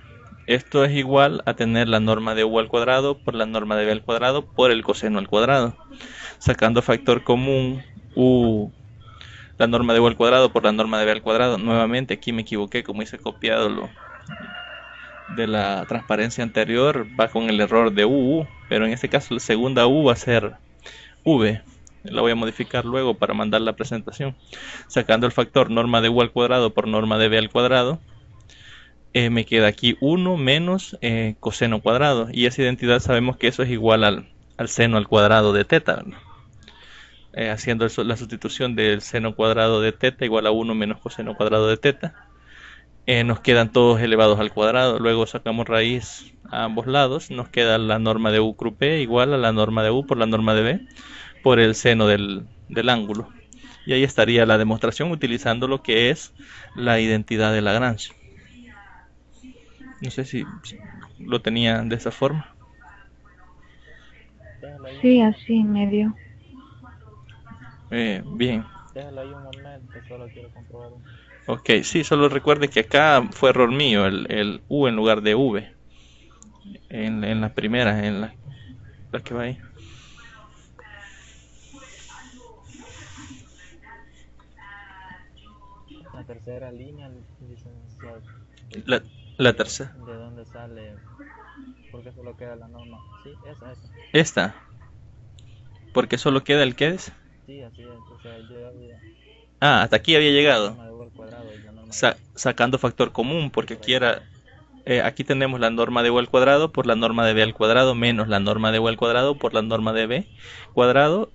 esto es igual a tener la norma de u al cuadrado por la norma de b al cuadrado por el coseno al cuadrado. Sacando factor común u, la norma de u al cuadrado por la norma de b al cuadrado. Nuevamente aquí me equivoqué, como hice copiado lo de la transparencia anterior, va con el error de u, pero en este caso la segunda u va a ser v. La voy a modificar luego para mandar la presentación. Sacando el factor norma de u al cuadrado por norma de b al cuadrado, me queda aquí 1 menos coseno cuadrado, y esa identidad sabemos que eso es igual al seno al cuadrado de teta, haciendo la sustitución del seno cuadrado de teta igual a 1 menos coseno cuadrado de teta. Nos quedan todos elevados al cuadrado. Luego sacamos raíz a ambos lados, nos queda la norma de u cruz p igual a la norma de u por la norma de b por el seno del ángulo, y ahí estaría la demostración utilizando lo que es la identidad de Lagrange. No sé si lo tenía de esa forma. Sí, así medio. Bien. Déjalo ahí un momento, solo quiero comprobar. Ok, sí, solo recuerde que acá fue error mío, el u en lugar de v. En la primera, en la que va ahí. La tercera línea, licenciado. La tercera. ¿De dónde sale? ¿Por qué solo queda la norma? Sí, esa. Esta. ¿Por qué solo queda el qué es? Sí, así es. O sea, yo había... Hasta aquí había llegado. Cuadrado, sacando factor común, porque aquí era... aquí tenemos la norma de u al cuadrado por la norma de b al cuadrado menos la norma de u al cuadrado por la norma de b cuadrado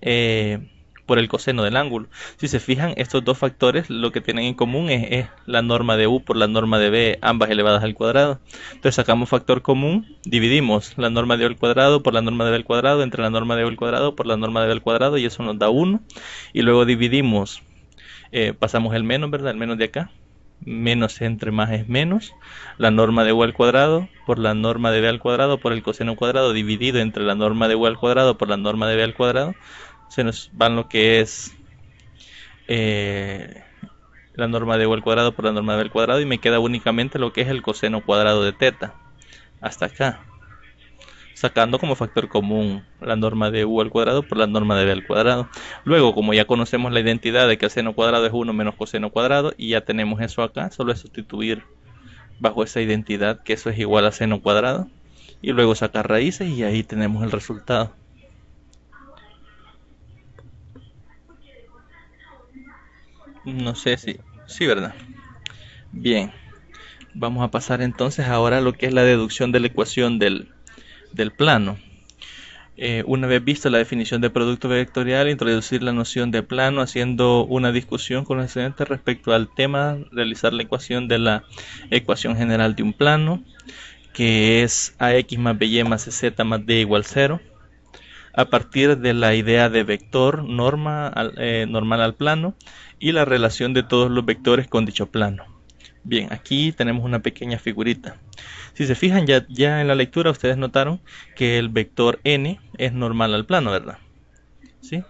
por el coseno del ángulo. Si se fijan, estos dos factores lo que tienen en común es la norma de u por la norma de b, ambas elevadas al cuadrado. Entonces sacamos factor común, dividimos la norma de u al cuadrado por la norma de b al cuadrado entre la norma de u al cuadrado por la norma de b al cuadrado, y eso nos da 1. Y luego dividimos, pasamos el menos, ¿verdad? El menos de acá. Menos entre más es menos, la norma de u al cuadrado por la norma de b al cuadrado por el coseno cuadrado dividido entre la norma de u al cuadrado por la norma de b al cuadrado. Se nos van lo que es la norma de u al cuadrado por la norma de b al cuadrado y me queda únicamente lo que es el coseno cuadrado de teta hasta acá, sacando como factor común la norma de u al cuadrado por la norma de b al cuadrado. Luego, como ya conocemos la identidad de que el seno cuadrado es 1 menos coseno cuadrado y ya tenemos eso acá, solo es sustituir bajo esa identidad que eso es igual a seno cuadrado y luego sacar raíces y ahí tenemos el resultado. No sé si... Sí, ¿verdad? Bien. Vamos a pasar entonces ahora a lo que es la deducción de la ecuación del plano. Una vez vista la definición de producto vectorial, introducir la noción de plano, haciendo una discusión con los estudiantes respecto al tema, realizar la ecuación de la ecuación general de un plano, que es ax más by más cz más d igual 0, a partir de la idea de vector normal al plano y la relación de todos los vectores con dicho plano. Bien, aquí tenemos una pequeña figurita. Si se fijan ya en la lectura ustedes notaron que el vector n es normal al plano, ¿verdad? ¿Sí?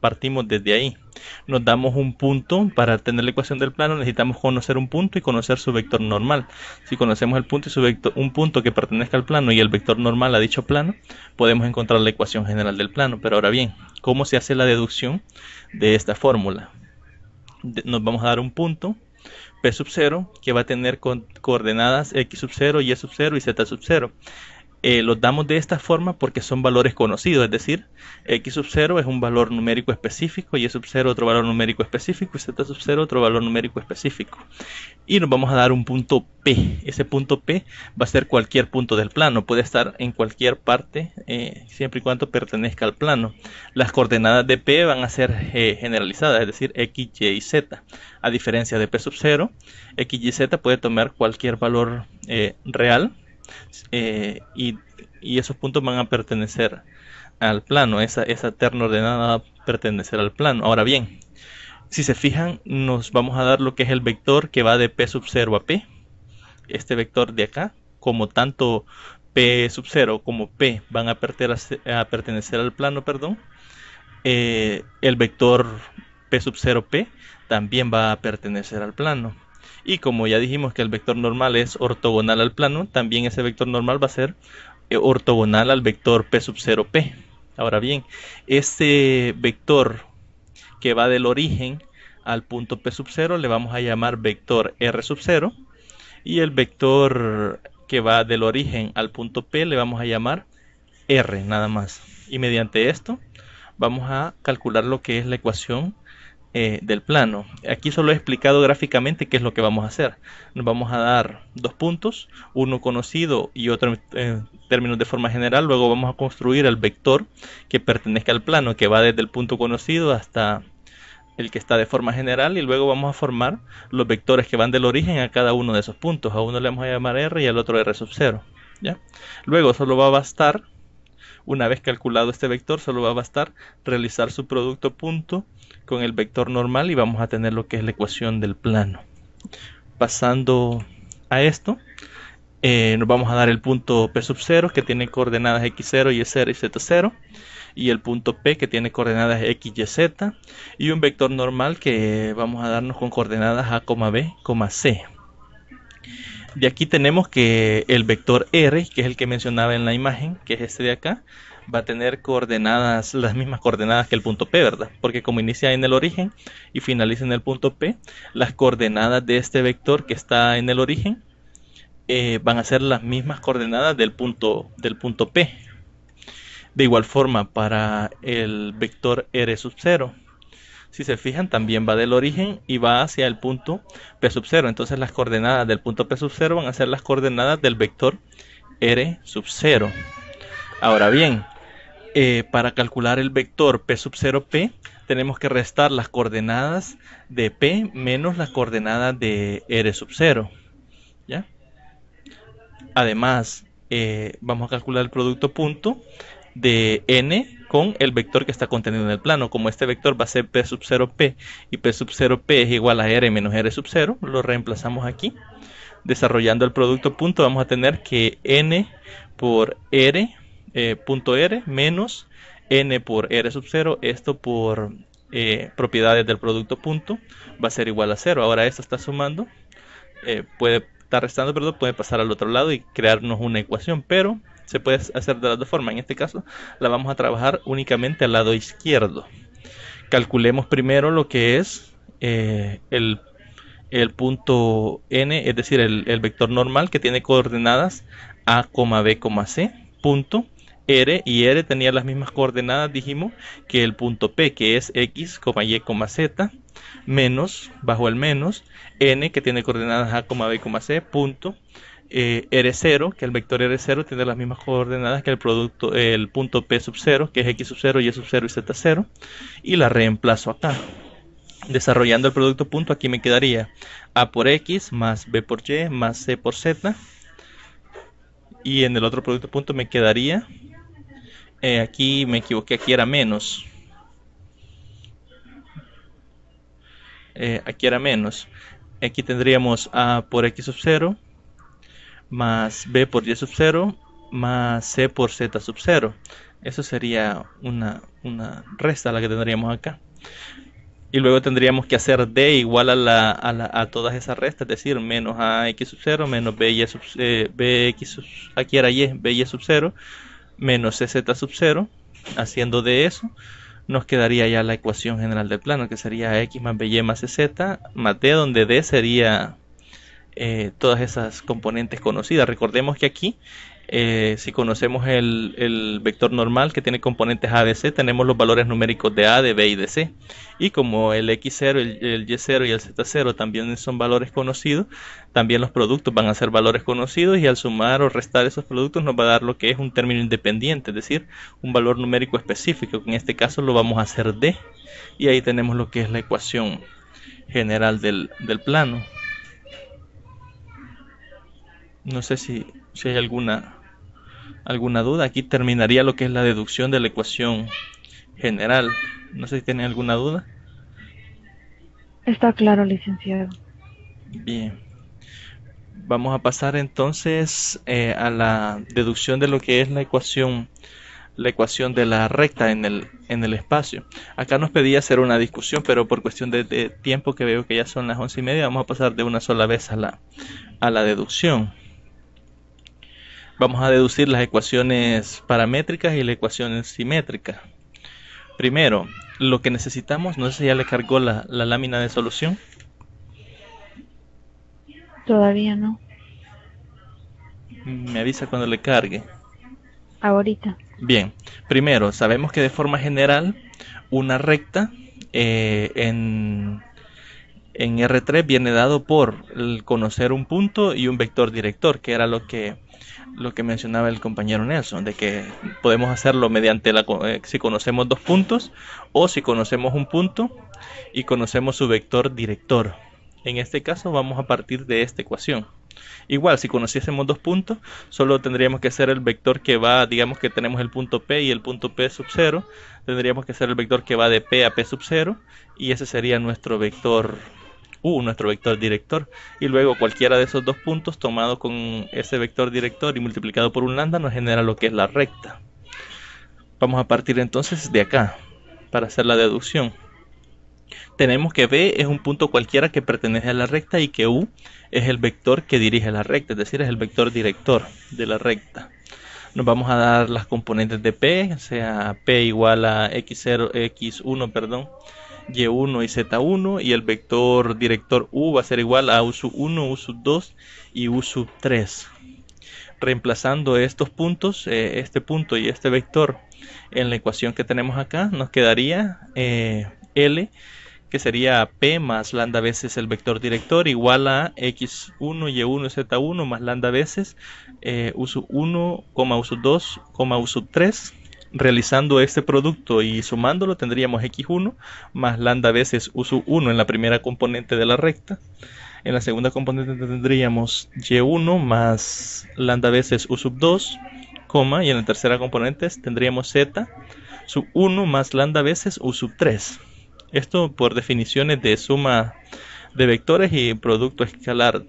Partimos desde ahí. Nos damos un punto. Para tener la ecuación del plano necesitamos conocer un punto y conocer su vector normal. Si conocemos el punto y su vector, un punto que pertenezca al plano y el vector normal a dicho plano, podemos encontrar la ecuación general del plano. Pero ahora bien, ¿cómo se hace la deducción de esta fórmula? Nos vamos a dar un punto P sub 0 que va a tener coordenadas x sub 0, y sub 0 y z sub 0. Los damos de esta forma porque son valores conocidos, es decir, x sub 0 es un valor numérico específico, y sub 0 otro valor numérico específico y z sub 0 otro valor numérico específico. Y nos vamos a dar un punto P. Ese punto P va a ser cualquier punto del plano, puede estar en cualquier parte siempre y cuando pertenezca al plano. Las coordenadas de P van a ser generalizadas, es decir, x, y y z. A diferencia de P sub 0, x, y z puede tomar cualquier valor real. Y esos puntos van a pertenecer al plano, esa terna ordenada va a pertenecer al plano. Ahora bien, si se fijan, nos vamos a dar lo que es el vector que va de P sub 0 a P. Este vector de acá, como tanto P sub 0 como P van a pertenecer al plano, perdón, el vector P sub 0P también va a pertenecer al plano. Y como ya dijimos que el vector normal es ortogonal al plano, también ese vector normal va a ser ortogonal al vector P sub 0P. Ahora bien, este vector que va del origen al punto P sub 0 le vamos a llamar vector R sub 0. Y el vector que va del origen al punto P le vamos a llamar R, nada más. Y mediante esto vamos a calcular lo que es la ecuación del plano. Aquí solo he explicado gráficamente qué es lo que vamos a hacer. Nos vamos a dar dos puntos, uno conocido y otro en términos de forma general. Luego vamos a construir el vector que pertenezca al plano, que va desde el punto conocido hasta el que está de forma general, y luego vamos a formar los vectores que van del origen a cada uno de esos puntos. A uno le vamos a llamar R y al otro R sub 0. ¿Ya? Luego solo va a bastar, una vez calculado este vector, solo va a bastar realizar su producto punto con el vector normal y vamos a tener lo que es la ecuación del plano. Pasando a esto, nos vamos a dar el punto P sub 0 que tiene coordenadas x0, y0 y z0, y el punto P que tiene coordenadas x, y, z, y un vector normal que vamos a darnos con coordenadas a, b, c. De aquí tenemos que el vector R, que es el que mencionaba en la imagen, que es este de acá, va a tener coordenadas, las mismas coordenadas que el punto P, ¿verdad? Porque como inicia en el origen y finaliza en el punto P, las coordenadas de este vector que está en el origen van a ser las mismas coordenadas del punto P. De igual forma para el vector R sub 0. Si se fijan, también va del origen y va hacia el punto P sub 0. Entonces las coordenadas del punto P sub 0 van a ser las coordenadas del vector R sub 0. Ahora bien, para calcular el vector P sub 0P, tenemos que restar las coordenadas de P menos las coordenadas de R sub 0. ¿Ya? Además, vamos a calcular el producto punto de n con el vector que está contenido en el plano. Como este vector va a ser P sub 0P y P sub 0P es igual a R menos R sub 0, lo reemplazamos aquí. Desarrollando el producto punto vamos a tener que n por R, punto R, menos n por R sub 0, esto por propiedades del producto punto va a ser igual a 0. Ahora esto está sumando, puede estar restando, perdón, puede pasar al otro lado y crearnos una ecuación, pero se puede hacer de las dos formas. En este caso la vamos a trabajar únicamente al lado izquierdo. Calculemos primero lo que es el punto n, es decir, el vector normal que tiene coordenadas a, b, c, punto r, y r tenía las mismas coordenadas, dijimos, que el punto p, que es x, y, z, menos, bajo el menos, n, que tiene coordenadas a, b, c, punto R0, que el vector R0 tiene las mismas coordenadas que el punto P sub 0, que es X sub 0, Y sub 0 y Z 0, y la reemplazo acá. Desarrollando el producto punto, aquí me quedaría A por X más B por Y más C por Z, y en el otro producto punto me quedaría, aquí me equivoqué, aquí era menos, aquí tendríamos A por X sub 0 más B por Y sub 0 más C por Z sub 0. Eso sería una resta la que tendríamos acá. Y luego tendríamos que hacer D igual a todas esas restas, es decir, menos AX sub 0 menos BX sub, aquí era Y, BY sub 0 menos CZ sub 0. Haciendo de eso nos quedaría ya la ecuación general del plano, que sería X más BY más CZ más D, donde D sería todas esas componentes conocidas. Recordemos que aquí, si conocemos el vector normal que tiene componentes A, B, C, tenemos los valores numéricos de A, de B y de C. Y como el X0, el Y0 y el Z0 también son valores conocidos, también los productos van a ser valores conocidos, y al sumar o restar esos productos nos va a dar lo que es un término independiente, es decir, un valor numérico específico, que en este caso lo vamos a hacer D. Y ahí tenemos lo que es la ecuación general del plano. No sé si hay alguna duda. Aquí terminaría lo que es la deducción de la ecuación general. No sé si tienen alguna duda. Está claro, licenciado. Bien. Vamos a pasar entonces a la deducción de lo que es la ecuación de la recta en el espacio. Acá nos pedía hacer una discusión, pero por cuestión de tiempo, que veo que ya son las 11:30, vamos a pasar de una sola vez a la deducción. Vamos a deducir las ecuaciones paramétricas y las ecuaciones simétricas. Primero, lo que necesitamos, no sé si ya le cargó la lámina de solución. Todavía no. Me avisa cuando le cargue. Ahorita. Bien, primero, sabemos que de forma general una recta en R3 viene dado por conocer un punto y un vector director, que era lo que mencionaba el compañero Nelson, de que podemos hacerlo mediante si conocemos dos puntos, o si conocemos un punto y conocemos su vector director. En este caso vamos a partir de esta ecuación. Igual, si conociésemos dos puntos, solo tendríamos que hacer el vector que va, digamos que tenemos el punto P y el punto P sub 0, tendríamos que hacer el vector que va de P a P sub 0, y ese sería nuestro vector nuestro vector director, y luego cualquiera de esos dos puntos tomado con ese vector director y multiplicado por un lambda nos genera lo que es la recta. Vamos a partir entonces de acá para hacer la deducción. Tenemos que B es un punto cualquiera que pertenece a la recta y que U es el vector que dirige la recta, es decir, es el vector director de la recta. Nos vamos a dar las componentes de P, o sea, P igual a X1, Y1 y Z1, y el vector director U va a ser igual a U sub 1, U sub 2 y U sub 3. Reemplazando estos puntos, este punto y este vector en la ecuación que tenemos acá, nos quedaría L, que sería P más lambda veces el vector director, igual a X1, Y1 y Z1 más lambda veces U sub 1, U sub 2, U sub 3. Realizando este producto y sumándolo tendríamos X1 más lambda veces U sub 1 en la primera componente de la recta. En la segunda componente tendríamos Y1 más lambda veces U sub 2, y en la tercera componente tendríamos Z sub 1 más lambda veces U sub 3. Esto por definiciones de suma de vectores y producto escalar,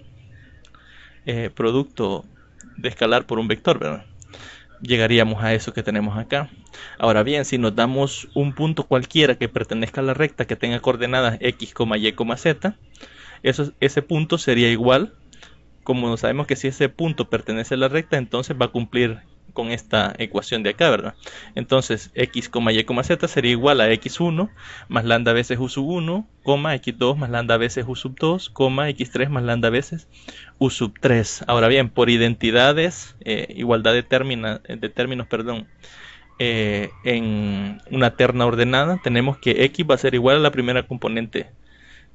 producto de escalar por un vector, ¿verdad? llegaríamos a eso que tenemos acá. Ahora bien, si nos damos un punto cualquiera que pertenezca a la recta que tenga coordenadas x, y, z, ese punto sería igual, como sabemos que si ese punto pertenece a la recta, entonces va a cumplir con esta ecuación de acá, ¿verdad? Entonces x, y, z sería igual a x1 más lambda veces u sub 1, x2 más lambda veces u sub 2, x3 más lambda veces u sub 3. Ahora bien, por identidades, igualdad de términos, perdón, en una terna ordenada, tenemos que x va a ser igual a la primera componente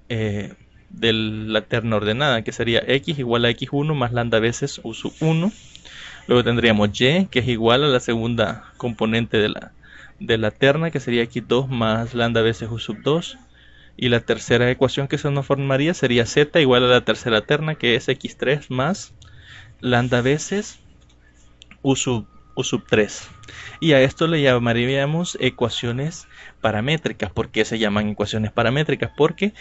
de la terna ordenada, que sería x igual a x1 más lambda veces u sub 1. Luego tendríamos y, que es igual a la segunda componente de la terna, que sería x2 más lambda veces u sub 2. Y la tercera ecuación que se nos formaría sería z igual a la tercera terna, que es x3 más lambda veces u sub 3. Y a esto le llamaríamos ecuaciones paramétricas. ¿Por qué se llaman ecuaciones paramétricas? Porque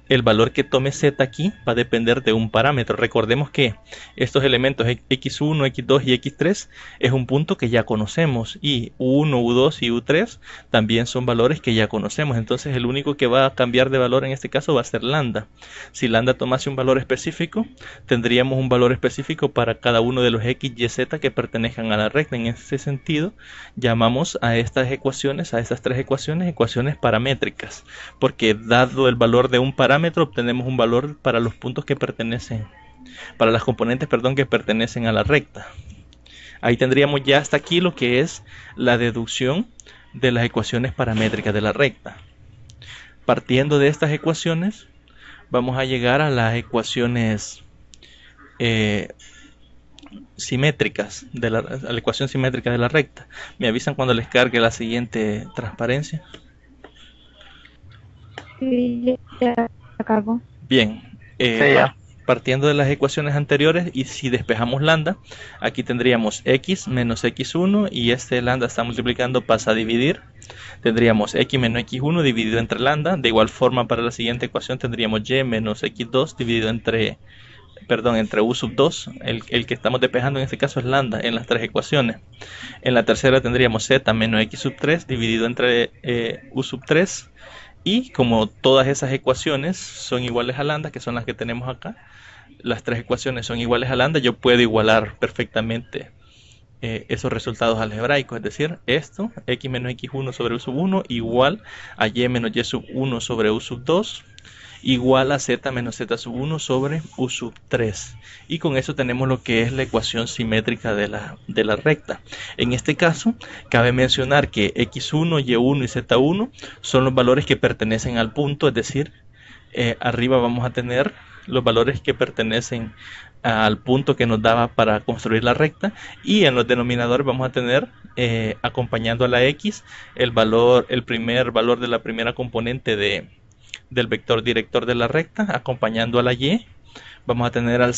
el valor que tome z aquí va a depender de un parámetro. Recordemos que estos elementos x1, x2 y x3 es un punto que ya conocemos, y u1, u2 y u3 también son valores que ya conocemos. Entonces el único que va a cambiar de valor en este caso va a ser lambda. Si lambda tomase un valor específico, tendríamos un valor específico para cada uno de los x, y, z que pertenezcan a la recta. En ese sentido, llamamos a estas ecuaciones, a estas tres ecuaciones, ecuaciones paramétricas, porque dado el valor de un parámetro, obtenemos un valor para los puntos que pertenecen, para las componentes, perdón, que pertenecen a la recta. Ahí tendríamos ya hasta aquí lo que es la deducción de las ecuaciones paramétricas de la recta. Partiendo de estas ecuaciones, vamos a llegar a las ecuaciones simétricas, a la ecuación simétrica de la recta. Me avisan cuando les cargue la siguiente transparencia. Sí, ya acabó. Bien, Sí, ya. partiendo de las ecuaciones anteriores, y si despejamos lambda, aquí tendríamos x menos x1, y este lambda está multiplicando, pasa a dividir. Tendríamos x menos x1 dividido entre lambda. De igual forma, para la siguiente ecuación tendríamos y menos x2 dividido entre u sub 2. El que estamos despejando en este caso es lambda en las tres ecuaciones. En la tercera tendríamos z menos x sub 3 dividido entre u sub 3. Y como todas esas ecuaciones son iguales a lambda, que son las que tenemos acá, las tres ecuaciones son iguales a lambda, yo puedo igualar perfectamente esos resultados algebraicos. Es decir, esto, x menos x1 sobre u sub 1, igual a y menos y sub 1 sobre u sub 2, igual a z menos z sub 1 sobre u sub 3. Y con eso tenemos lo que es la ecuación simétrica de la recta. En este caso, cabe mencionar que x1, y1 y z1 son los valores que pertenecen al punto, es decir, arriba vamos a tener los valores que pertenecen al punto que nos daba para construir la recta, y en los denominadores vamos a tener, acompañando a la x, el primer valor de la primera componente del vector director de la recta. Acompañando a la y, vamos a tener a la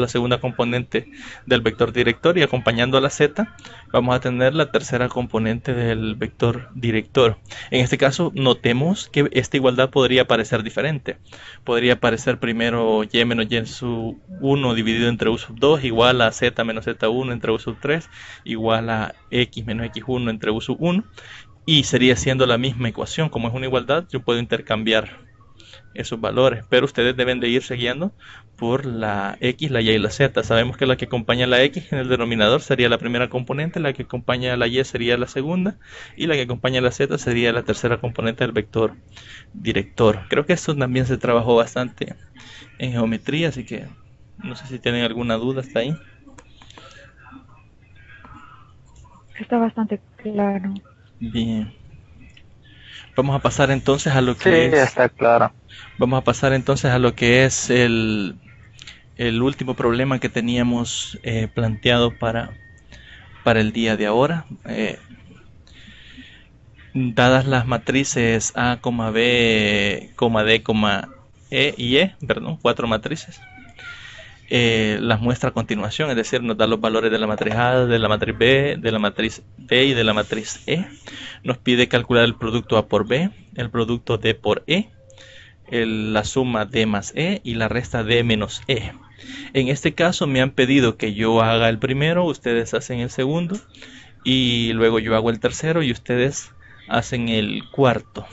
segunda componente del vector director, y acompañando a la z vamos a tener la tercera componente del vector director. En este caso, notemos que esta igualdad podría parecer diferente. Podría aparecer primero y menos y sub 1 dividido entre u sub 2 igual a z menos z1 entre u sub 3 igual a x menos x1 entre u sub 1, y sería siendo la misma ecuación. Como es una igualdad, yo puedo intercambiar esos valores, pero ustedes deben de irse guiando por la x, la y y la z. Sabemos que la que acompaña a la x en el denominador sería la primera componente, la que acompaña a la y sería la segunda, y la que acompaña a la z sería la tercera componente del vector director. Creo que esto también se trabajó bastante en geometría, así que no sé si tienen alguna duda hasta ahí. Está bastante claro. Bien. Vamos a pasar entonces a lo que Sí, está claro. Vamos a pasar entonces a lo que es el último problema que teníamos planteado para el día de ahora. Dadas las matrices A, B, D, E y E, perdón, 4 matrices, las muestra a continuación, es decir, nos da los valores de la matriz A, de la matriz B, de la matriz D y de la matriz E. Nos pide calcular el producto A por B, el producto D por E, la suma D más E y la resta D menos E. En este caso me han pedido que yo haga el primero, ustedes hacen el segundo y luego yo hago el tercero y ustedes hacen el cuarto.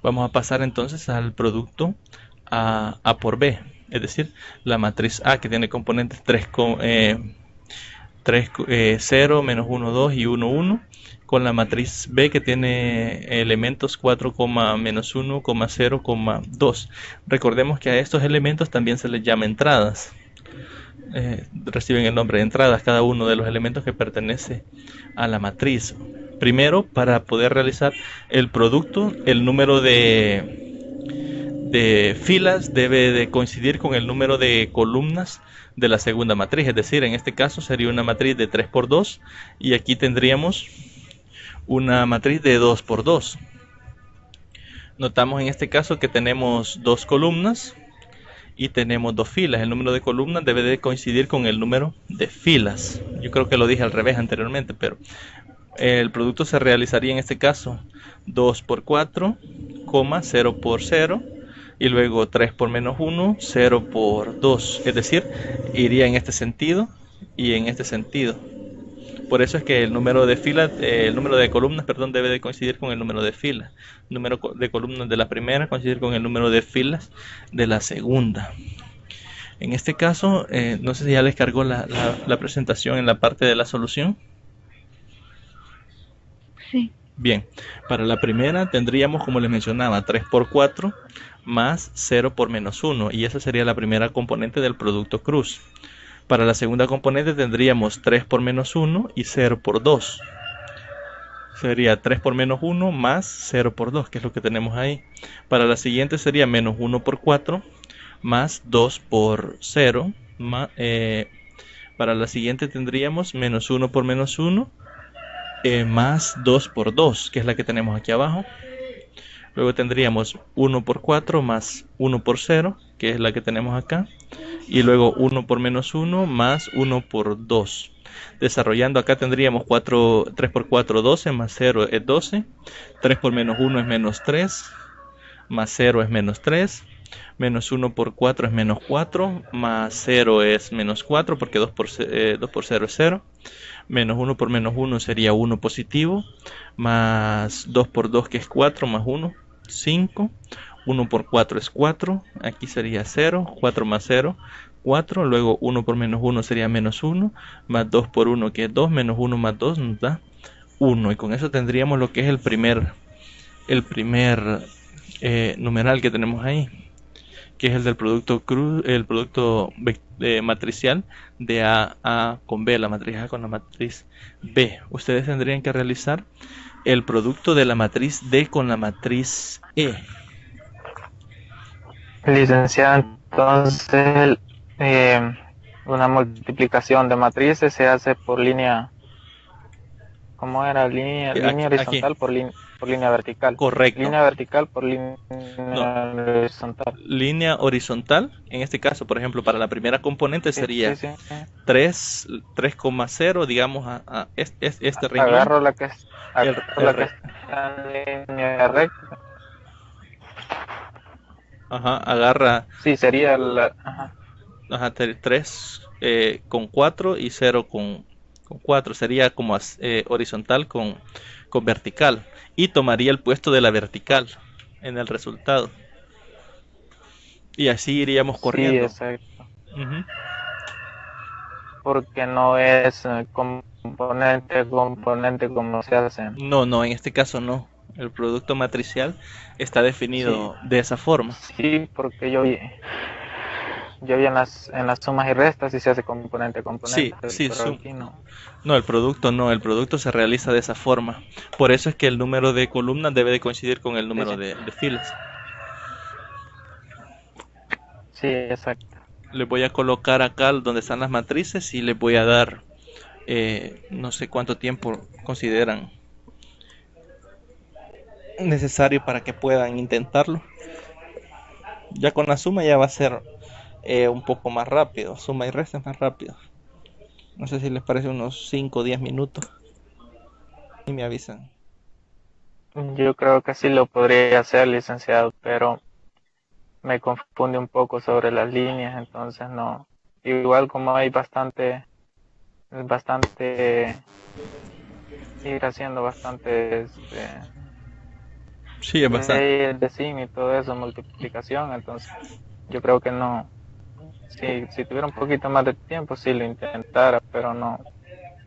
Vamos a pasar entonces al producto A por B, es decir, la matriz A que tiene componentes 0, menos 1, 2 y 1, 1, con la matriz B que tiene elementos 4, menos 1, 0, 2. Recordemos que a estos elementos también se les llama entradas. Reciben el nombre de entradas cada uno de los elementos que pertenece a la matriz. Primero, para poder realizar el producto, el número de filas debe de coincidir con el número de columnas de la segunda matriz, es decir, en este caso sería una matriz de 3 por 2 y aquí tendríamos una matriz de 2 por 2. Notamos en este caso que tenemos dos columnas y tenemos dos filas. El número de columnas debe de coincidir con el número de filas. Yo creo que lo dije al revés anteriormente, pero el producto se realizaría en este caso 2 por 4, 0 por 0 y luego 3 por menos 1, 0 por 2. Es decir, iría en este sentido y en este sentido. Por eso es que el número de filas, el número de columnas, perdón, debe de coincidir con el número de filas. El número de columnas de la primera coincidir con el número de filas de la segunda. En este caso, no sé si ya les cargó la presentación en la parte de la solución. Sí. Bien, para la primera tendríamos, como les mencionaba, 3 por 4 más 0 por menos 1. Y esa sería la primera componente del producto cruz. Para la segunda componente tendríamos 3 por menos 1 y 0 por 2. Sería 3 por menos 1 más 0 por 2, que es lo que tenemos ahí. Para la siguiente sería menos 1 por 4 más 2 por 0. Para la siguiente tendríamos menos 1 por menos 1 más 2 por 2, que es la que tenemos aquí abajo. Luego tendríamos 1 por 4 más 1 por 0, que es la que tenemos acá. Y luego 1 por menos 1 más 1 por 2. Desarrollando acá tendríamos 3 por 4, 12, más 0 es 12. 3 por menos 1 es menos 3, más 0 es menos 3. Menos 1 por 4 es menos 4, más 0 es menos 4, porque 2 por 0 es 0. Menos 1 por menos 1 sería 1 positivo, más 2 por 2 que es 4, más 1, 5. 1 por 4 es 4, aquí sería 0, 4 más 0, 4. Luego 1 por menos 1 sería menos 1, más 2 por 1 que es 2, menos 1 más 2 nos da 1. Y con eso tendríamos lo que es el primer numeral que tenemos ahí, que es el del producto cruz, el producto matricial de A con B, la matriz A con la matriz B. Ustedes tendrían que realizar el producto de la matriz D con la matriz E. Licenciado, entonces una multiplicación de matrices se hace por línea, ¿cómo era? Línea horizontal por línea vertical. Correcto. Línea vertical por línea horizontal. Línea horizontal, en este caso, por ejemplo, para la primera componente sería 3,0, digamos, a este renglón. Agarro la que está en línea recta. Ajá, agarra. Sí, sería la. Ajá, 3 con 4 y 0 con 4. Sería como horizontal con vertical. Y tomaría el puesto de la vertical en el resultado. Y así iríamos corriendo. Sí, exacto. Porque no es componente como se hace. No, en este caso no. El producto matricial está definido de esa forma. Sí, porque yo vi en las sumas y restas y se hace componente. Sí, pero aquí no. No, el producto se realiza de esa forma. Por eso es que el número de columnas debe de coincidir con el número de filas. Sí, exacto. Les voy a colocar acá donde están las matrices y les voy a dar no sé cuánto tiempo consideran necesario para que puedan intentarlo. Ya con la suma ya va a ser un poco más rápido. Suma y resta es más rápido. No sé si les parece unos 5 o 10 minutos. Y me avisan. Yo creo que sí lo podría hacer, licenciado, pero me confunde un poco sobre las líneas, entonces no. Igual como hay bastante ir haciendo bastantes Sí, es bastante. leyes de signo y todo eso, multiplicación, entonces yo creo que no. Si tuviera un poquito más de tiempo, sí lo intentara, pero no.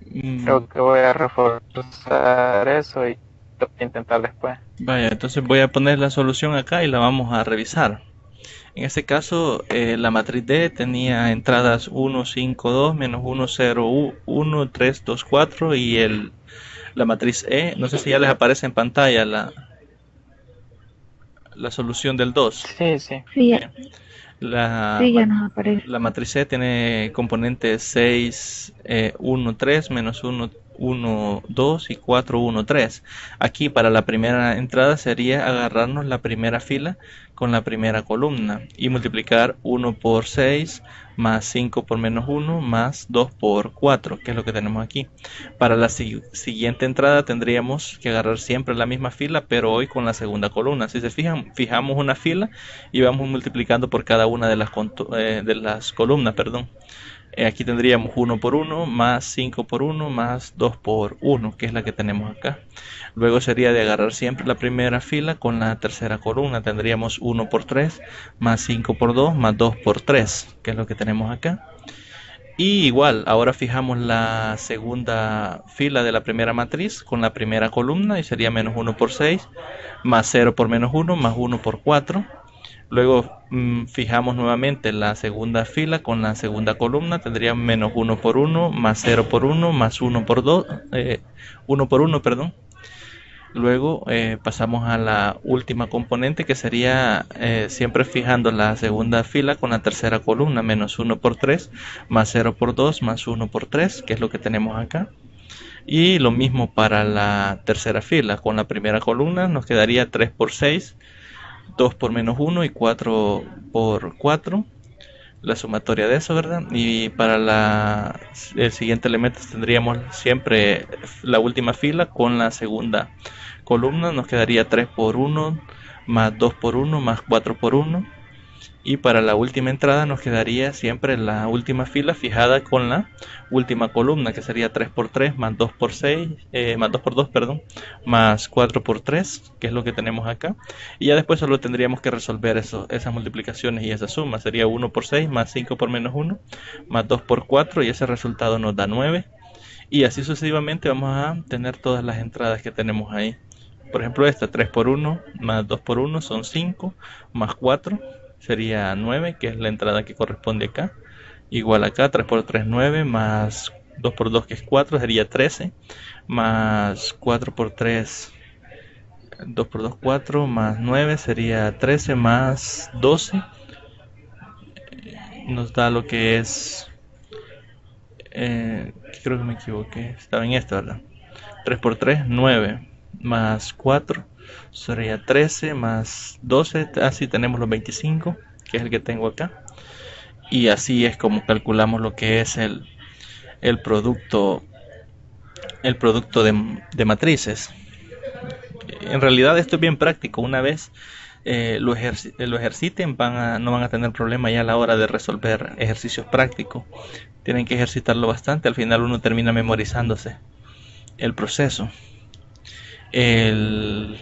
Mm, Creo que voy a reforzar eso y lo voy a intentar después. Vaya, entonces voy a poner la solución acá y la vamos a revisar. En este caso, la matriz D tenía entradas 1, 5, 2, menos 1, 0, 1, 3, 2, 4 y la matriz E, no sé si ya les aparece en pantalla la solución del 2. Sí, sí. Sí, Bien. La, sí, ya nos aparece. la matriz C tiene componentes 6, 1, 3, menos 1, 1, 2 y 4, 1, 3. Aquí para la primera entrada sería agarrarnos la primera fila con la primera columna y multiplicar 1 por 6 más 5 por menos 1 más 2 por 4, que es lo que tenemos aquí. Para la siguiente entrada tendríamos que agarrar siempre la misma fila, pero hoy con la segunda columna. Si se fijan, fijamos una fila y vamos multiplicando por cada una de las columnas, perdón. Aquí tendríamos 1 por 1 más 5 por 1 más 2 por 1, que es la que tenemos acá. Luego sería de agarrar siempre la primera fila con la tercera columna. Tendríamos 1 por 3 más 5 por 2 más 2 por 3, que es lo que tenemos acá. Y igual, ahora fijamos la segunda fila de la primera matriz con la primera columna y sería menos 1 por 6 más 0 por menos 1 más 1 por 4. Luego fijamos nuevamente la segunda fila con la segunda columna, tendría menos 1 por 1 más 0 por 1 más 1 por 2, 1 por 1, perdón. Luego pasamos a la última componente que sería siempre fijando la segunda fila con la tercera columna, menos 1 por 3 más 0 por 2 más 1 por 3, que es lo que tenemos acá. Y lo mismo para la tercera fila, con la primera columna nos quedaría 3 por 6, 2 por menos 1 y 4 por 4, la sumatoria de eso, ¿verdad? Y para el siguiente elemento tendríamos siempre la última fila con la segunda columna, nos quedaría 3 por 1 más 2 por 1 más 4 por 1. Y para la última entrada nos quedaría siempre la última fila fijada con la última columna, que sería 3 por 3 más 2 por 6, más 2 por 2, perdón, más 4 por 3, que es lo que tenemos acá. Y ya después solo tendríamos que resolver esas multiplicaciones y esa suma. Sería 1 por 6 más 5 por menos 1 más 2 por 4 y ese resultado nos da 9. Y así sucesivamente vamos a tener todas las entradas que tenemos ahí. Por ejemplo, esta 3 por 1 más 2 por 1 son 5, más 4 sería 9, que es la entrada que corresponde acá. Igual acá, 3 por 3, 9, más 2 por 2, que es 4, sería 13, más 4 por 3, 2 por 2, 4, más 9, sería 13, más 12, nos da lo que es, creo que me equivoqué, estaba en esta, ¿verdad? 3 por 3, 9, más 4, sería 13, más 12, así tenemos los 25, que es el que tengo acá. Y así es como calculamos lo que es el producto, el producto de matrices. En realidad esto es bien práctico. Una vez lo ejerciten, no van a tener problema ya a la hora de resolver ejercicios prácticos. Tienen que ejercitarlo bastante. Al final uno termina memorizándose el proceso. El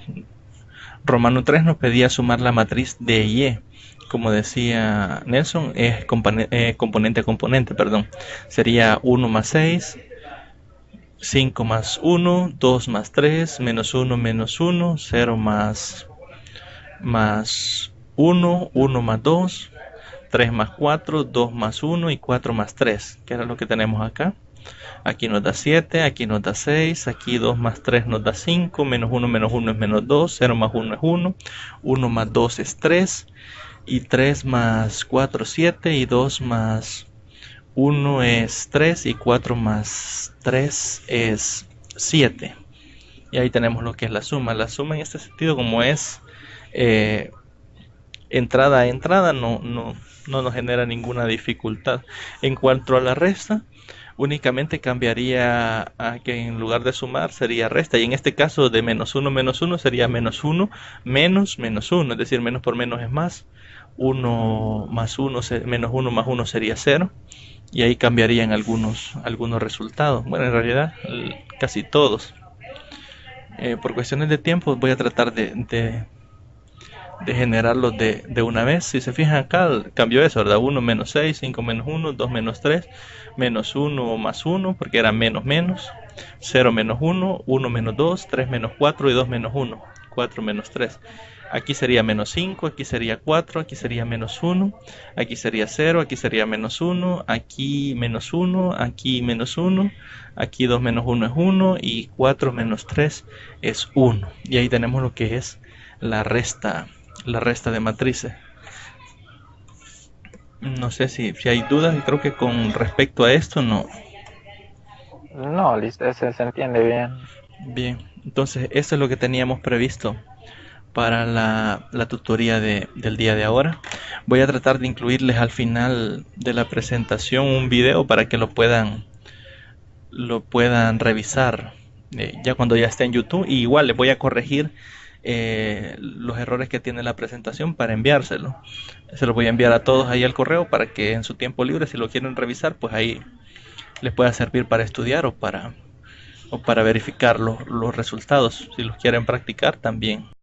Romano 3 nos pedía sumar la matriz de Y. Como decía Nelson, es componente a componente, perdón. Sería 1 más 6, 5 más 1, 2 más 3, menos 1 menos 1, 0 más 1, 1 más 2, 3 más 4, 2 más 1 y 4 más 3, que era lo que tenemos acá. Aquí nos da 7, aquí nos da 6, aquí 2 más 3 nos da 5, menos 1 es menos 2, 0 más 1 es 1, 1 más 2 es 3, y 3 más 4, 7, y 2 más 1 es 3, y 4 más 3 es 7. Y ahí tenemos lo que es la suma. La suma en este sentido, como es entrada a entrada, no nos genera ninguna dificultad. En cuanto a la resta, únicamente cambiaría a que en lugar de sumar sería resta, y en este caso de menos 1 sería menos 1 menos menos 1, es decir, menos por menos es más, 1 más 1, menos 1 más 1 sería 0, y ahí cambiarían algunos resultados. Bueno, en realidad casi todos. Por cuestiones de tiempo voy a tratar de generarlos de una vez. Si se fijan acá, cambió eso, ¿verdad? 1 menos 6, 5 menos 1, 2 menos 3, menos 1 más 1, porque era menos menos, 0 menos 1, 1 menos 2, 3 menos 4 y 2 menos 1, 4 menos 3. Aquí sería menos 5, aquí sería 4, aquí sería menos 1, aquí sería 0, aquí sería menos 1, aquí menos 1, aquí menos 1, aquí 2 menos 1 es 1 y 4 menos 3 es 1. Y ahí tenemos lo que es la resta de matrices. No sé si hay dudas, creo que con respecto a esto no. No, listo, se entiende bien. Bien, entonces eso es lo que teníamos previsto para la tutoría del día de ahora. Voy a tratar de incluirles al final de la presentación un video para que lo puedan revisar ya cuando ya esté en YouTube. Y igual les voy a corregir los errores que tiene la presentación para enviárselo. Se los voy a enviar a todos ahí al correo para que en su tiempo libre, si lo quieren revisar, pues ahí les pueda servir para estudiar o para verificar los resultados. Si los quieren practicar también.